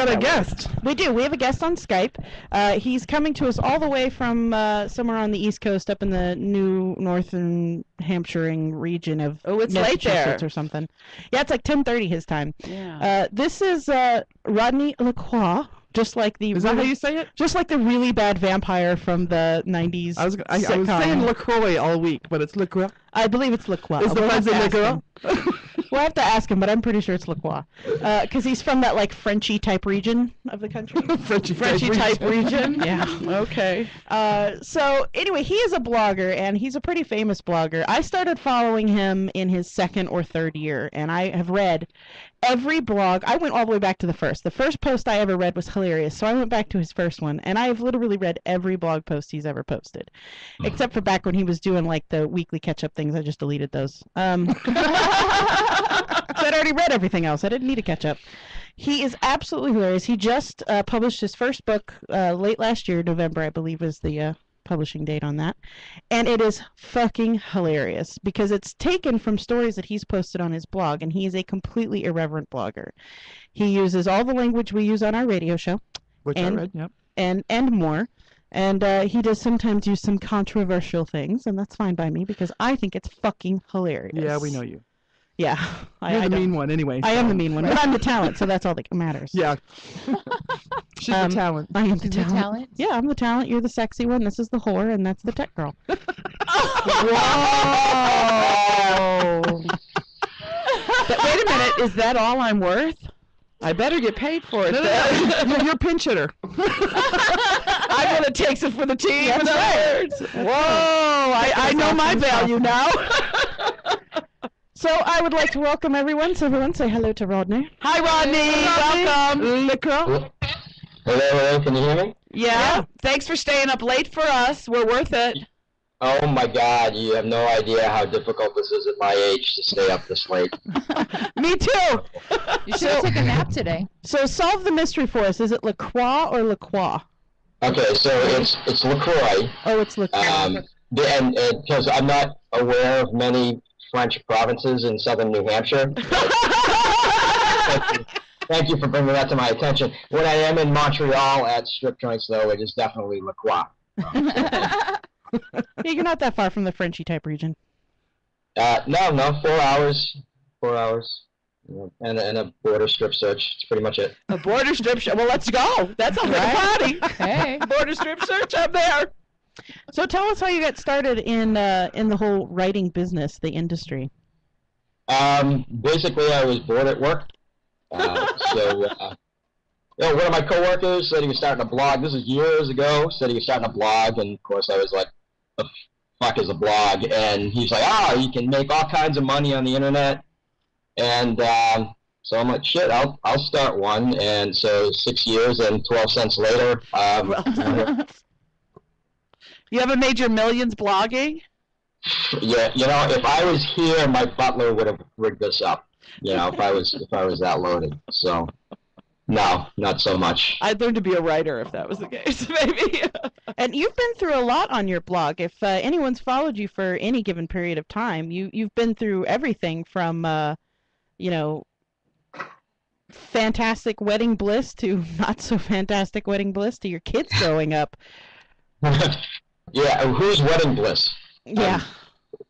a guest. We do. We have a guest on Skype. He's coming to us all the way from somewhere on the East Coast, up in the New Northern Hampshireing region of it's late there Massachusetts or something. Yeah, it's like 10:30 his time. Yeah. This is Rodney LaCroix. Just like the Is that how you say it? Just like the really bad vampire from the 90s. I was saying LaCroix all week, but it's LaCroix. I believe it's LaCroix. Is the We'll president have to ask LaCroix? him. We'll have to ask him, but I'm pretty sure it's LaCroix. Because he's from that, like, Frenchy type region of the country. Frenchy type region? Yeah. Okay. So, anyway, he is a blogger, and he's a pretty famous blogger. I started following him in his second or third year, and I have read every blog. I went all the way back to the first. The first post I ever read was hilarious, so I went back to his first one, and I have literally read every blog post he's ever posted, except for back when he was doing, like, the weekly catch-up things. I just deleted those. So I'd already read everything else. I didn't need to catch up. He is absolutely hilarious. He just published his first book late last year, November, I believe, is the publishing date on that. And it is fucking hilarious because it's taken from stories that he's posted on his blog, and he is a completely irreverent blogger. He uses all the language we use on our radio show. Which I read, yep. And more. And he does sometimes use some controversial things, and that's fine by me because I think it's fucking hilarious. Yeah, we know you. Yeah. You're the mean one anyway. I am the mean one, but I'm the talent, so that's all that matters. Yeah. She's the talent. I am the She's the talent. talent? Yeah, I'm the talent. You're the sexy one. This is the whore, and that's the tech girl. Whoa! But wait a minute, is that all I'm worth? I better get paid for it. No, you're a pinch hitter. I'm gonna take it for the team. That's right. Whoa! I know my value now. So I would like to welcome everyone. So everyone say hello to Rodney. Hi, Rodney. Welcome. Licra. Hello, can you hear me? Yeah. Thanks for staying up late for us. We're worth it. Oh my God, you have no idea how difficult this is at my age to stay up this late. Me too. You should have taken a nap today. So solve the mystery for us. Is it LaCroix or LaCroix? Okay, so it's LaCroix. Oh, it's LaCroix. And because I'm not aware of many French provinces in southern New Hampshire. Thank you for bringing that to my attention. When I am in Montreal at strip joints, though, it is definitely LaCroix. Yeah, you're not that far from the Frenchy type region. No, 4 hours. 4 hours. And a border strip search. That's pretty much it. A border strip search. Well, let's go. That sounds like a party. Hey. Border strip search up there. So tell us how you got started in the whole writing business, the industry. Basically, I was bored at work. One of my coworkers said he was starting a blog. This is years ago. Said he was starting a blog, and of course, I was like, "The fuck is a blog?" And he's like, you can make all kinds of money on the internet. And so I'm like, shit, I'll start one. And so 6 years and 12 cents later, You haven't made your millions blogging? Yeah, if I was here, my butler would have rigged this up. If I was that loaded. So, no, not so much. I'd learn to be a writer if that was the case, maybe. And you've been through a lot on your blog. If anyone's followed you for any given period of time, you've been through everything from, fantastic wedding bliss to not so fantastic wedding bliss to your kids growing up. Yeah, whose wedding bliss? Yeah.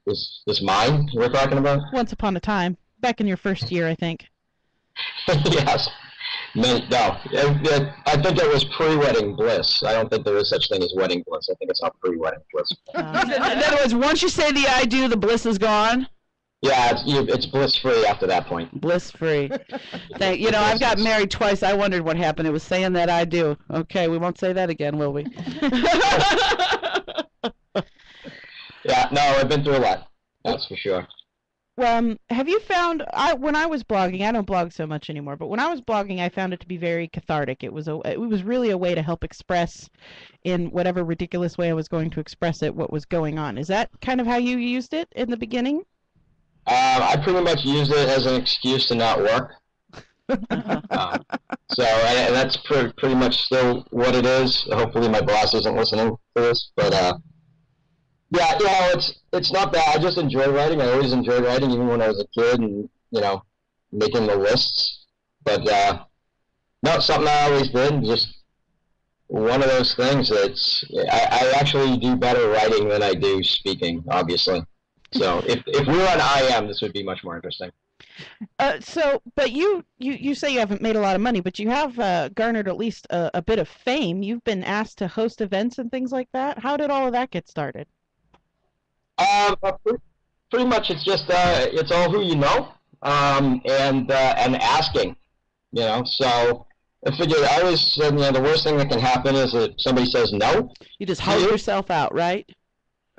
Is this mine we're talking about? Once upon a time. Back in your first year, I think. Yes. No. I think it was pre-wedding bliss. I don't think there is such thing as wedding bliss. I think it's not pre-wedding bliss. In other words, once you say the I do, the bliss is gone? Yeah, it's bliss-free after that point. Bliss-free. I've got married twice. I wondered what happened. It was saying that I do. Okay, we won't say that again, will we? Yeah, no, I've been through a lot. That's for sure. Have you found, when I was blogging, I don't blog so much anymore, but when I was blogging, I found it to be very cathartic. It was really a way to help express, in whatever ridiculous way I was going to express it, what was going on. Is that kind of how you used it in the beginning? I pretty much used it as an excuse to not work. So that's pretty much still what it is. Hopefully my boss isn't listening to this, but yeah, it's not bad. I just enjoy writing. I always enjoyed writing, even when I was a kid, and making the lists. But no, something I always did. Just one of those things. I actually do better writing than I do speaking, obviously. So if we were on IM, this would be much more interesting. But you say you haven't made a lot of money, but you have garnered at least a bit of fame. You've been asked to host events and things like that. How did all of that get started? Pretty much it's just it's all who you know. and asking, you know. So I figured I always said, you know, the worst thing that can happen is that somebody says no. You just hold yourself out, right?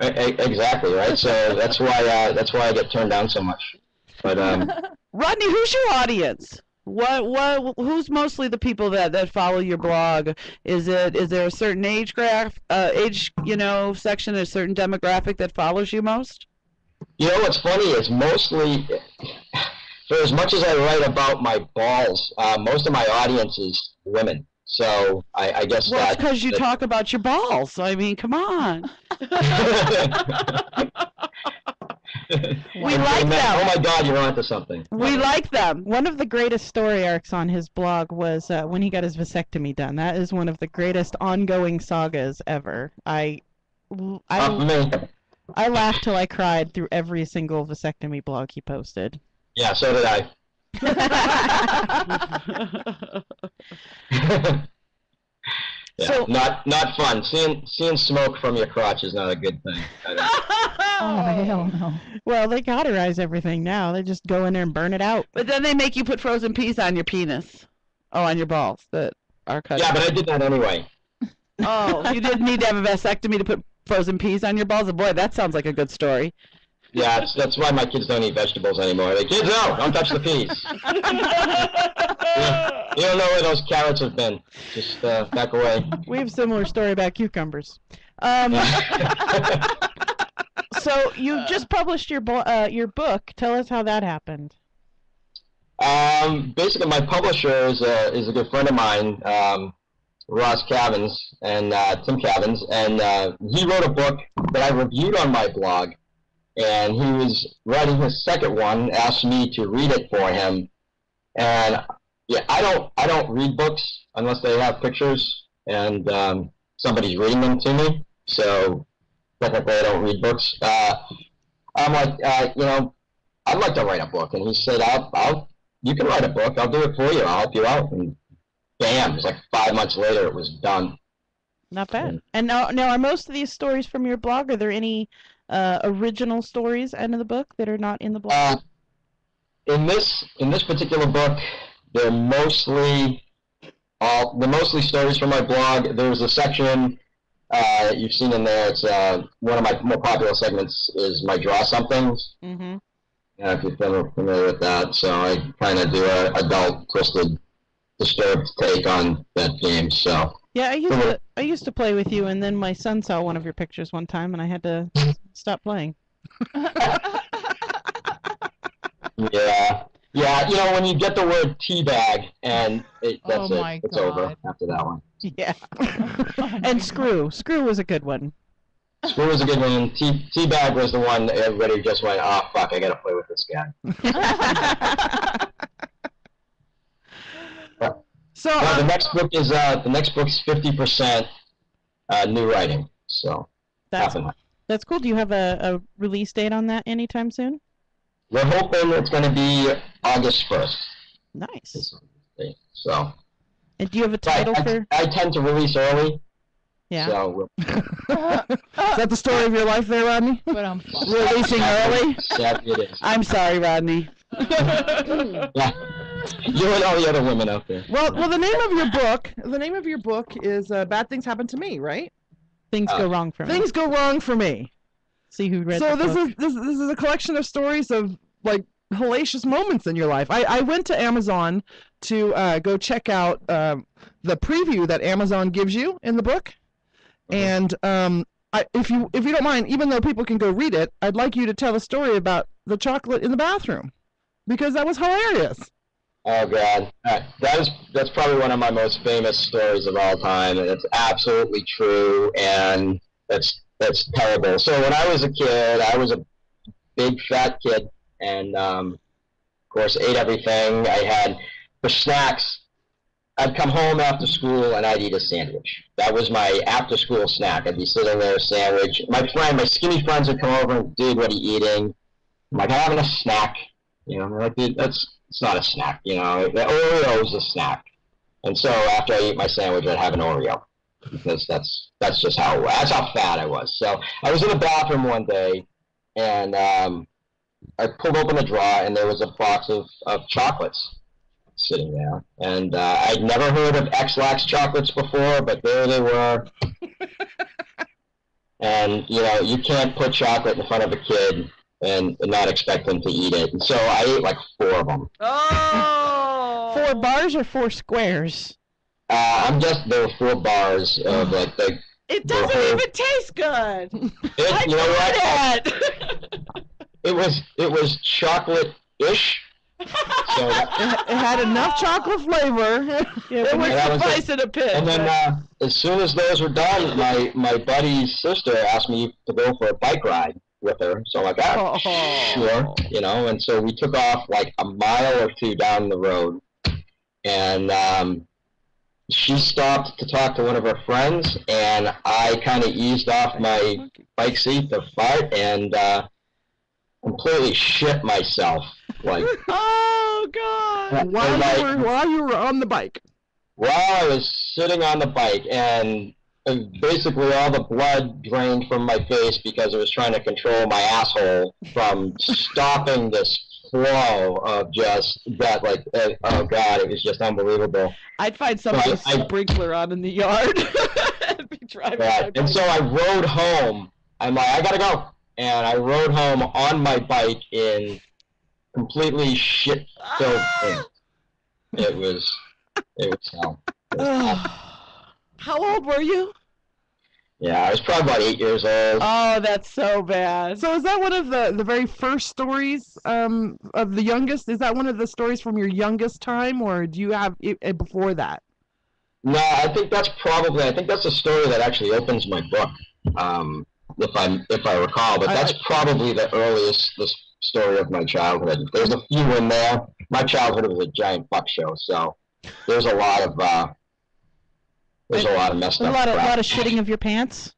Exactly, right. So that's why I get turned down so much. But Rodney, who's your audience? Who's mostly the people that follow your blog? Is there a certain age section, a certain demographic that follows you most? You know what's funny is mostly, for as much as I write about my balls, most of my audience is women. So I guess that's because you talk about your balls. I mean, come on. We like them. Oh my God, you're onto something. We like them. One of the greatest story arcs on his blog was when he got his vasectomy done. That is one of the greatest ongoing sagas ever. I laughed till I cried through every single vasectomy blog he posted. Yeah, so did I. Yeah, so not fun. Seeing smoke from your crotch is not a good thing. Oh hell no. Well, they cauterize everything now. They just go in there and burn it out. But then they make you put frozen peas on your penis. Oh, on your balls that are cut. Yeah, but I did that anyway. Oh, you didn't need to have a vasectomy to put frozen peas on your balls? Oh, boy, that sounds like a good story. Yeah, that's why my kids don't eat vegetables anymore. They kids, no, don't touch the peas. You don't know where those carrots have been. Just back away. We have a similar story about cucumbers. So you just published your book. Tell us how that happened. Basically, my publisher is a good friend of mine, Ross Cavins and Tim Cavins, and he wrote a book that I reviewed on my blog. And he was writing his second one, asked me to read it for him. And yeah, I don't read books unless they have pictures and somebody's reading them to me. So technically, I don't read books. I'm like, you know, I'd like to write a book, and he said, you can write a book. I'll do it for you. I'll help you out. And bam, it was like 5 months later, it was done. Not bad. And now are most of these stories from your blog? Are there any original stories in the book that are not in the blog? In this particular book, they're mostly stories from my blog. There's a section you've seen in there. It's one of my more popular segments is my draw somethings. Mm-hmm. If you're familiar with that, so I kind of do an adult, twisted, disturbed take on that game. So yeah, I used to play with you, and then my son saw one of your pictures one time, and I had to stop playing. Yeah, you know, when you get the word teabag, and that's it. It's over after that one. Yeah. And screw was a good one. Screw was a good one, and teabag was the one that everybody just went, oh fuck, I gotta play with this guy. So the next book is 50% new writing. So that's cool. Do you have a release date on that anytime soon? We're hoping it's going to be August 1st. Nice. So. And do you have a title for? I tend to release early. Yeah. So. Is that the story of your life there, Rodney? But I'm releasing early. Sadly, it is. I'm sorry, Rodney. Yeah. You and all the other women out there. Well, the name of your book is Bad Things Happen to Me, right? Things Go Wrong for Me. Things Go Wrong for Me. See who read the book. This is a collection of stories of like hellacious moments in your life. I went to Amazon to go check out the preview that Amazon gives you in the book, and if you don't mind, even though people can go read it, I'd like you to tell a story about the chocolate in the bathroom, because that was hilarious. Oh God, that's probably one of my most famous stories of all time, and it's absolutely true, and that's terrible. So when I was a kid, I was a big fat kid, and of course ate everything. I had for snacks. I'd come home after school and I'd eat a sandwich. That was my after-school snack. I'd be sitting there, a sandwich. My skinny friends would come over and, dude, what are you eating? I'm like, I'm having a snack. You know, I'm like, dude, it's not a snack. You know, the Oreo is a snack. And so after I eat my sandwich, I'd have an Oreo, because that's just that's how fat I was. So I was in the bathroom one day, and pulled open the drawer, and there was a box of chocolates sitting there. And I'd never heard of X-Lax chocolates before, but there they were. And, you know, you can't put chocolate in front of a kid and not expect them to eat it. And so I ate like 4 of them. Oh! 4 bars or 4 squares? There were 4 bars of like the. It doesn't even taste good. You know what? It was chocolate-ish. So it had enough chocolate flavor. It would suffice in a pit. And then as soon as those were done, my buddy's sister asked me to go for a bike ride with her. So I'm like, sure, you know. And so we took off like a mile or 2 down the road, and she stopped to talk to one of her friends, and I kind of eased off my bike seat to fart and completely shit myself. Like, oh God! While you were on the bike. While I was sitting on the bike, and basically all the blood drained from my face because I was trying to control my asshole from stopping this flow of just that, like, oh God, it was just unbelievable. I'd find somebody with a sprinkler on in the yard. I'd be driving my and so I rode home. I'm like, I gotta go. And I rode home on my bike in completely shit-filled pants. It was hell. How old were you? Yeah, I was probably about 8 years old. Oh, that's so bad. So is that one of the very first stories of the youngest? Is that one of the stories from your youngest time, or do you have it before that? No, I think that's the story that actually opens my book, if I recall. But that's probably the earliest story of my childhood. There's a few in there. My childhood was a giant fuck show, so there's a lot of messed up crap. A lot of shitting of your pants.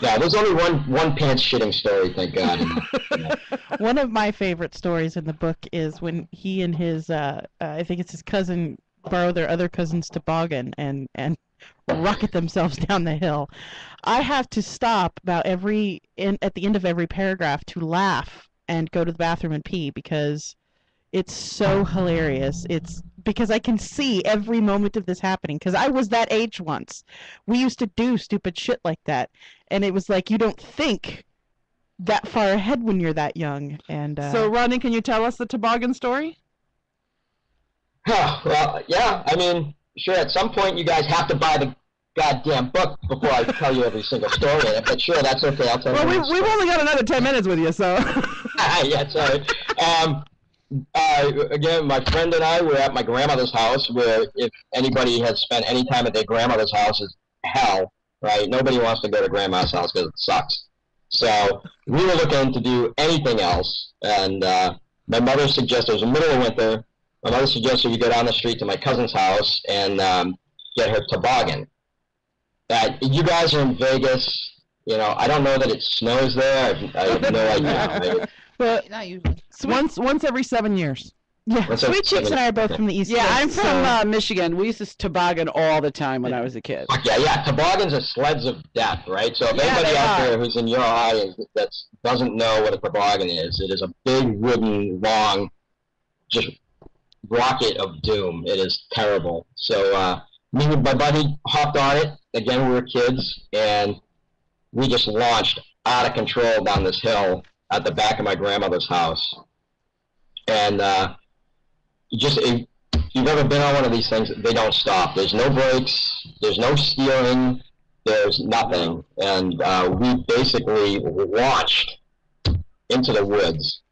Yeah, there's only one pants shitting story, thank God. One of my favorite stories in the book is when he and his, I think it's his cousin, borrow their other cousin's toboggan and rocket themselves down the hill. I have to stop about at the end of every paragraph to laugh and go to the bathroom and pee because it's so hilarious. It's because I can see every moment of this happening because I was that age once. We used to do stupid shit like that, and it was like you don't think that far ahead when you're that young. And so, Rodney, can you tell us the toboggan story? Well, yeah. I mean, sure. At some point, you guys have to buy the goddamn book before I tell you every single story in it. But sure, that's okay. I'll tell you. Well, we've only got another 10 minutes with you, so. Yeah, sorry. Again, my friend and I were at my grandmother's house, where if anybody has spent any time at their grandmother's house, is hell, right? Nobody wants to go to grandma's house because it sucks. So we were looking to do anything else, and my mother suggested, it was the middle of winter, my mother suggested we go down the street to my cousin's house and get her toboggan. You guys are in Vegas, you know, I don't know that it snows there, I have no idea. But not usually. Once every 7 years. Yeah, Sweet Chicks and I are both from the East Coast. Yeah, I'm from Michigan. We used to toboggan all the time when I was a kid. Yeah, toboggans are sleds of death, right? So if anybody out there who's in your audience that doesn't know what a toboggan is, it is a big, wooden, long, just rocket of doom. It is terrible. So me and my buddy hopped on it. Again, we were kids, and we just launched out of control down this hill at the back of my grandmother's house. And if you've ever been on one of these things, they don't stop. There's no brakes, there's no steering, there's nothing. And we basically launched into the woods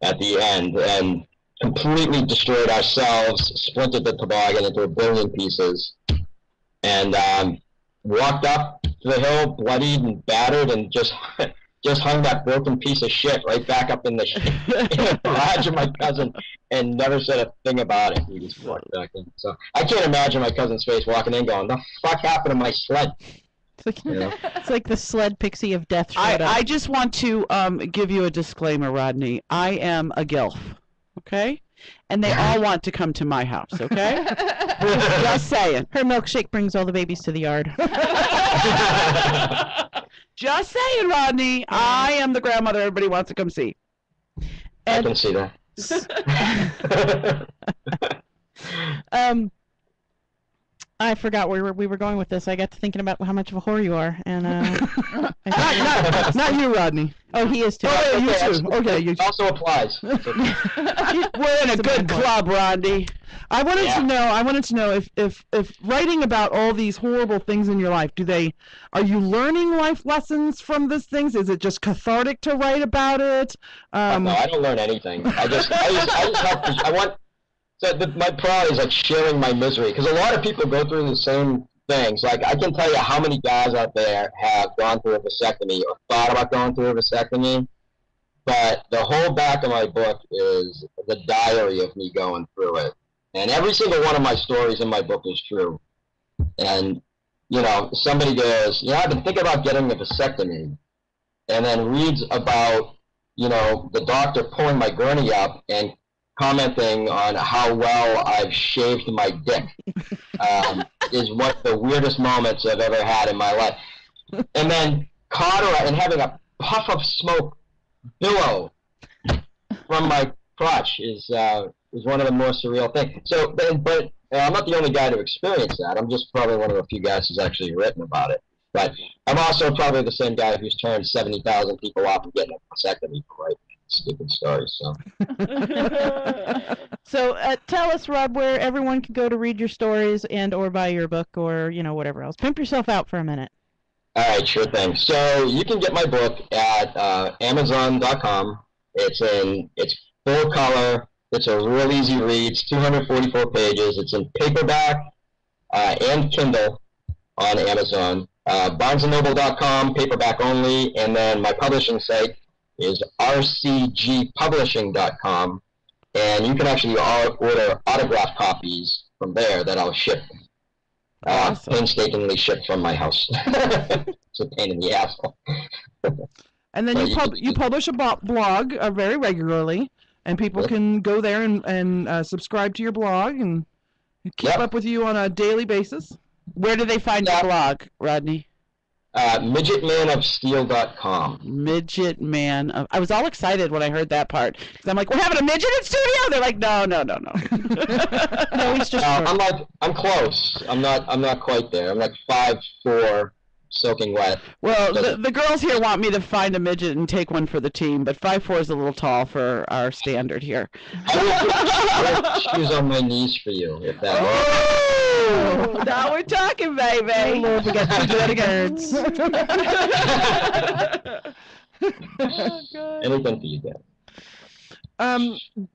at the end and completely destroyed ourselves, splintered the toboggan into a billion pieces, and walked up to the hill, bloodied and battered, and just hung that broken piece of shit right back up in the garage of my cousin and never said a thing about it. He just walked back in. So I can't imagine my cousin's face walking in going, the fuck happened to my sled? It's like the sled pixie of death. I just want to give you a disclaimer, Rodney. I am a GILF, okay? And they all want to come to my house, okay? Just saying. Her milkshake brings all the babies to the yard. Just saying, Rodney. I am the grandmother everybody wants to come see. I can see that. I forgot where we were going with this. I got to thinking about how much of a whore you are, and not you, Rodney. Oh, he is too. Oh, yeah, you too. Okay, it also applies. We're in a good club, Rodney. I wanted to know if writing about all these horrible things in your life, are you learning life lessons from these things? Is it just cathartic to write about it? No, I don't learn anything. I just help. My priority is like sharing my misery, because a lot of people go through the same things. Like, I can tell you how many guys out there have gone through a vasectomy or thought about going through a vasectomy, but the whole back of my book is the diary of me going through it. And every single one of my stories in my book is true. And, somebody goes, I've been thinking about getting a vasectomy, and then reads about, the doctor pulling my gurney up and commenting on how well I've shaved my dick is one of the weirdest moments I've ever had in my life. And then cauterize and having a puff of smoke billow from my crotch is one of the more surreal things. So, but I'm not the only guy to experience that. I'm just probably one of the few guys who's actually written about it. But I'm also probably the same guy who's turned 70,000 people off and getting a vasectomy for writing stupid stories. So, so tell us, Rob, where everyone can go to read your stories and or buy your book or whatever else. Pimp yourself out for a minute. All right, sure thing. So you can get my book at Amazon.com. It's full color. It's a real easy read. It's 244 pages. It's in paperback and Kindle on Amazon. BarnesandNoble.com, paperback only, and then my publishing site is rcgpublishing.com, and you can actually order autographed copies from there that I'll ship. Awesome. Painstakingly shipped from my house. It's a pain in the asshole. And then you publish a blog very regularly, and people can go there and subscribe to your blog and keep up with you on a daily basis. Where do they find your blog, Rodney? MidgetManOfSteel.com. Midget I was all excited when I heard that part. Because I'm like, we're having a midget in studio? They're like, no. No, he's just I'm close. I'm not quite there. I'm like 5'4", soaking wet. Well, the girls here want me to find a midget and take one for the team, but 5'4" is a little tall for our standard here. I will put shoes on my knees for you, if that works. Oh, now we're talking, baby. We got two good girls. Anything for you guys.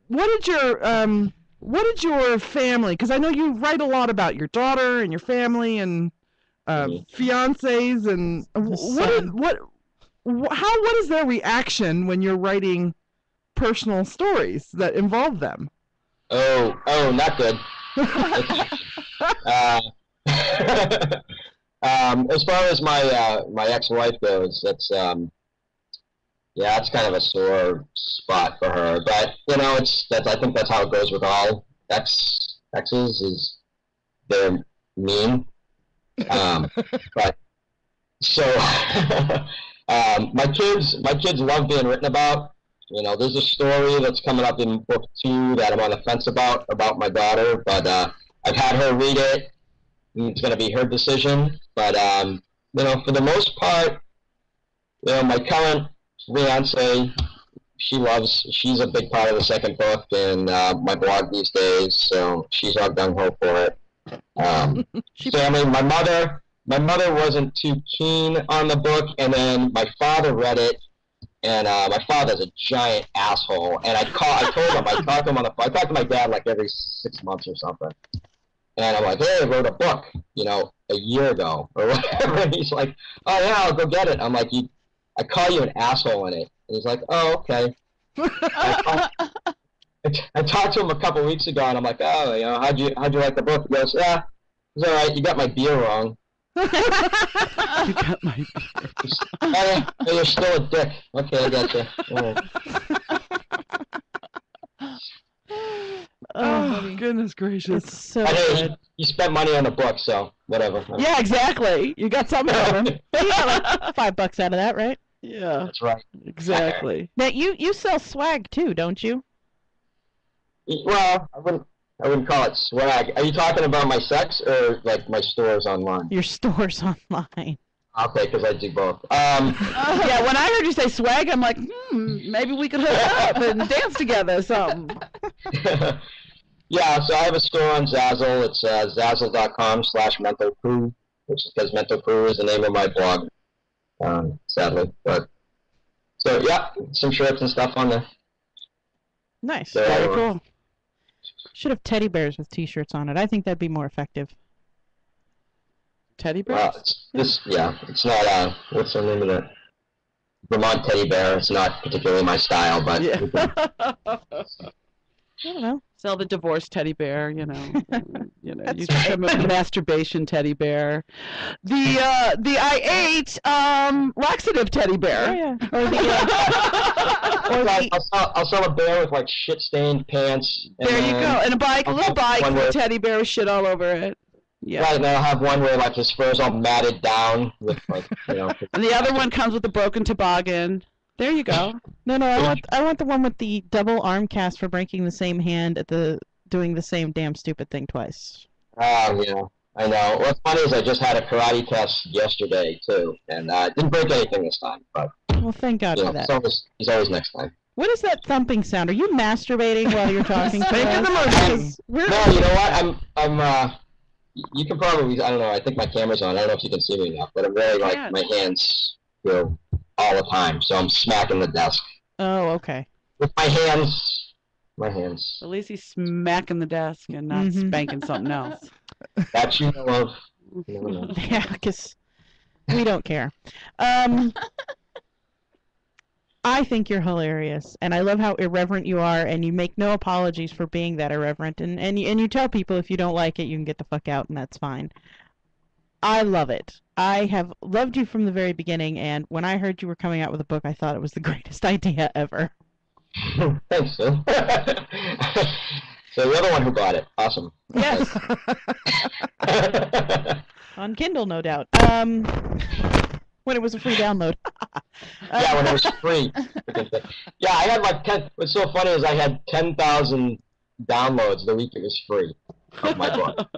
What did your family? Because I know you write a lot about your daughter and your family and fiancés and what is their reaction when you're writing personal stories that involve them? Oh, not good. As far as my ex-wife goes, that's it's kind of a sore spot for her. But I think that's how it goes with all exes. Is they're mean. But so my kids love being written about. There's a story that's coming up in book 2 that I'm on the fence about my daughter, but I've had her read it. It's going to be her decision. But, for the most part, my current fiance, she's a big part of the second book and my blog these days, so she's all gung-ho for it. Family, my mother wasn't too keen on the book, and then my father read it. And my father's a giant asshole. And I talked to him on the phone. I talk to my dad like every 6 months or something. And I'm like, hey, I wrote a book, a year ago or whatever. And he's like, oh yeah, I'll go get it. I'm like, I call you an asshole in it. And he's like, oh, okay. I talked to him a couple weeks ago, and I'm like, oh, how'd you like the book? He goes, yeah, it's all right. You got my beer wrong. You got my beer. You're still a dick. Okay, I got you. Oh, goodness gracious. It's so good. You spent money on the book, so whatever. Yeah, exactly. You got something out of him. You got like $5 out of that, right? Yeah. That's right. Exactly. Now you sell swag too, don't you? Well, I wouldn't call it swag. Are you talking about my sex or like my stores online? Your stores online. Okay, because I do both. Yeah, when I heard you say swag, I'm like, maybe we could hook up and dance together or something. Yeah, so I have a store on Zazzle. It's zazzle.com/mentalcrew, which is because Mental Crew is the name of my blog, sadly. But so yeah, some shirts and stuff on there. Nice. So, Very cool. Should have teddy bears with T-shirts on it. I think that'd be more effective. Teddy bears? Well, it's not, what's the name of it? Vermont teddy bear. It's not particularly my style, but... Yeah. I don't know. Sell the divorced teddy bear, you become a masturbation teddy bear. The I ate laxative teddy bear. Yeah. Or I'll sell a bear with like shit-stained pants. There you go. And a little bike with a teddy bear with shit all over it. Yeah. Right, and I'll have one where like his fur's all matted down with like, And the other one comes with a broken toboggan. There you go. No, I want the one with the double arm cast for breaking the same hand at doing the same damn stupid thing twice. Oh, yeah, I know. What's funny is I just had a karate test yesterday too, and didn't break anything this time. But well, thank God for that. It's always next time. What is that thumping sound? Are you masturbating while you're talking to us? No, you know what? I'm you can probably, I don't know, I think my camera's on. I don't know if you can see me now, but I'm really like, my hands go all the time, so I'm smacking the desk. Oh, okay. With my hands. At least he's smacking the desk and not spanking something else. That you know of. No. Yeah, because we don't care. I think you're hilarious, and I love how irreverent you are, and you make no apologies for being that irreverent, and you tell people if you don't like it, you can get the fuck out, and that's fine. I love it. I have loved you from the very beginning, and when I heard you were coming out with a book, I thought it was the greatest idea ever. Thanks, Phil. So you're the one who bought it. Awesome. Yes. On Kindle, no doubt. When it was a free download. Yeah, when it was free. Yeah, I had like 10. What's so funny is I had 10,000 downloads the week it was free of my book.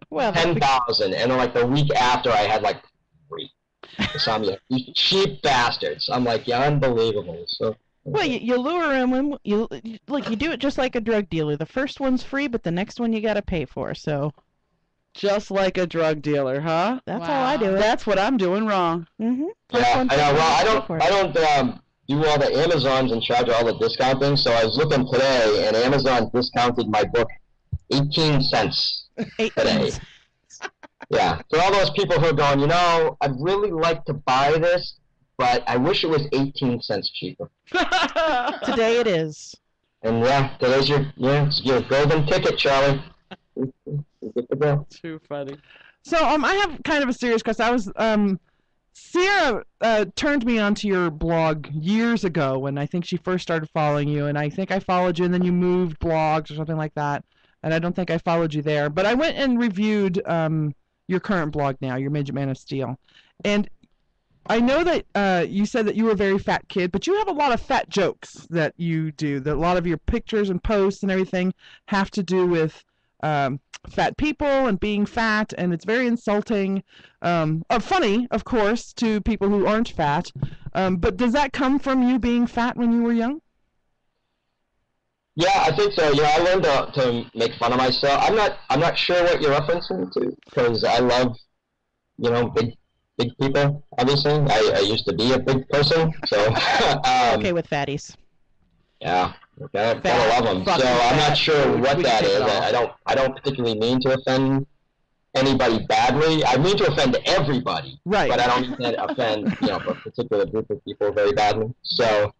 Well, 10,000, and then like the week after I had like 3. So you cheap bastards. I'm like, yeah, unbelievable. So. Well, you lure them. You do it just like a drug dealer. The first one's free, but the next one you got to pay for. So. Just like a drug dealer, huh? That's how I do it. That's what I'm doing wrong. Mm-hmm. Yeah, I know. Well, I don't do all the Amazons and charge all the discounting. So I was looking today, and Amazon discounted my book 18 cents today. Yeah. For all those people who are going, I'd really like to buy this, but I wish it was 18 cents cheaper. Today it is. And yeah, today's your golden ticket, Charlie. Too funny. So I have kind of a serious question. I was Sierra turned me onto your blog years ago when I think she first started following you, and I think I followed you, and then you moved blogs or something like that, and I don't think I followed you there. But I went and reviewed your current blog now, your Midget Man of Steel, and I know that you said that you were a very fat kid, but you have a lot of fat jokes that you do. That a lot of your pictures and posts and everything have to do with fat people and being fat, and it's very insulting. Funny, of course, to people who aren't fat. But does that come from you being fat when you were young? Yeah, I think so. I learned to make fun of myself. I'm not sure what you're referencing to, because I love, big people. Obviously, I used to be a big person, so. Okay with fatties. Yeah, okay, gotta love them. So I'm not sure what that is. I don't particularly mean to offend anybody badly. I mean to offend everybody, right? But I don't mean to offend a particular group of people very badly. So.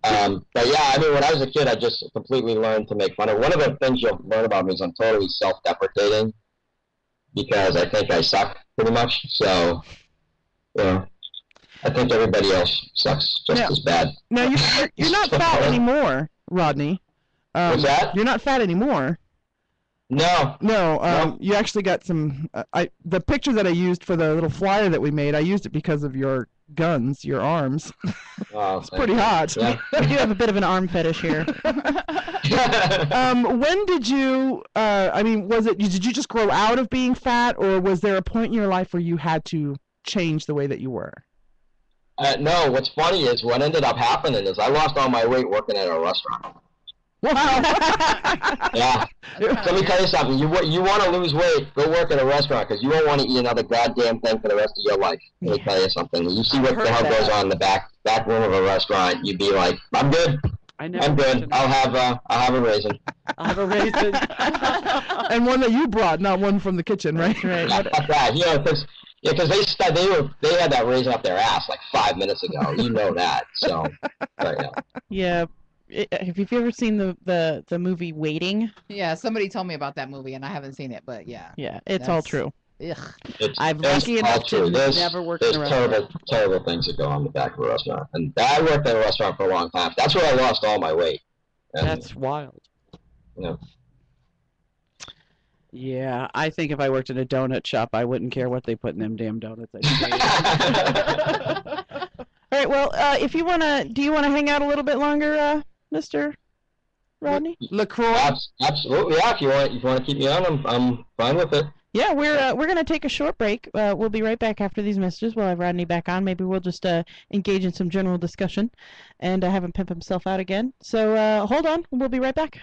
But yeah, I mean, when I was a kid, I just completely learned to make fun of. One of the things you'll learn about me is I'm totally self-deprecating because I think I suck pretty much. So, I think everybody else sucks just as bad. Now you're not fat anymore, Rodney. What's that? You're not fat anymore. No. No, you actually got some. The picture that I used for the little flyer that we made, I used it because of your guns, your arms. Oh, it's pretty hot. Yeah. We do have a bit of an arm fetish here. When did you? I mean, did you just grow out of being fat, or was there a point in your life where you had to change the way that you were? No. What's funny is what ended up happening is I lost all my weight working at a restaurant. Wow. Yeah. Let me tell you something. You want to lose weight, go work at a restaurant because you won't want to eat another goddamn thing for the rest of your life. Let me tell you something. You see what the hell goes on in the back room of a restaurant, you'd be like, I'm good. I'm good. I'll have a raisin. I'll have a raisin. And one that you brought, not one from the kitchen, right? Right. Yeah, fuck that. You know, because they had that raisin up their ass like 5 minutes ago. You know that. So, right now. Yeah. Have you ever seen the movie Waiting? Yeah, somebody told me about that movie, and I haven't seen it, but yeah. Yeah, it's all true. Ugh. I'm lucky enough to never work in a restaurant. Terrible things that go on the back of a restaurant. And I worked at a restaurant for a long time. That's where I lost all my weight. And, That's wild. You know. Yeah, I think if I worked in a donut shop, I wouldn't care what they put in them damn donuts. All right. Well, do you wanna hang out a little bit longer, Mr. Rodney? LaCroix. Absolutely. Yeah. If you want to keep me on, I'm fine with it. Yeah, we're gonna take a short break. We'll be right back after these messages. We'll have Rodney back on. Maybe we'll just engage in some general discussion, and have him pimp himself out again. So hold on. We'll be right back.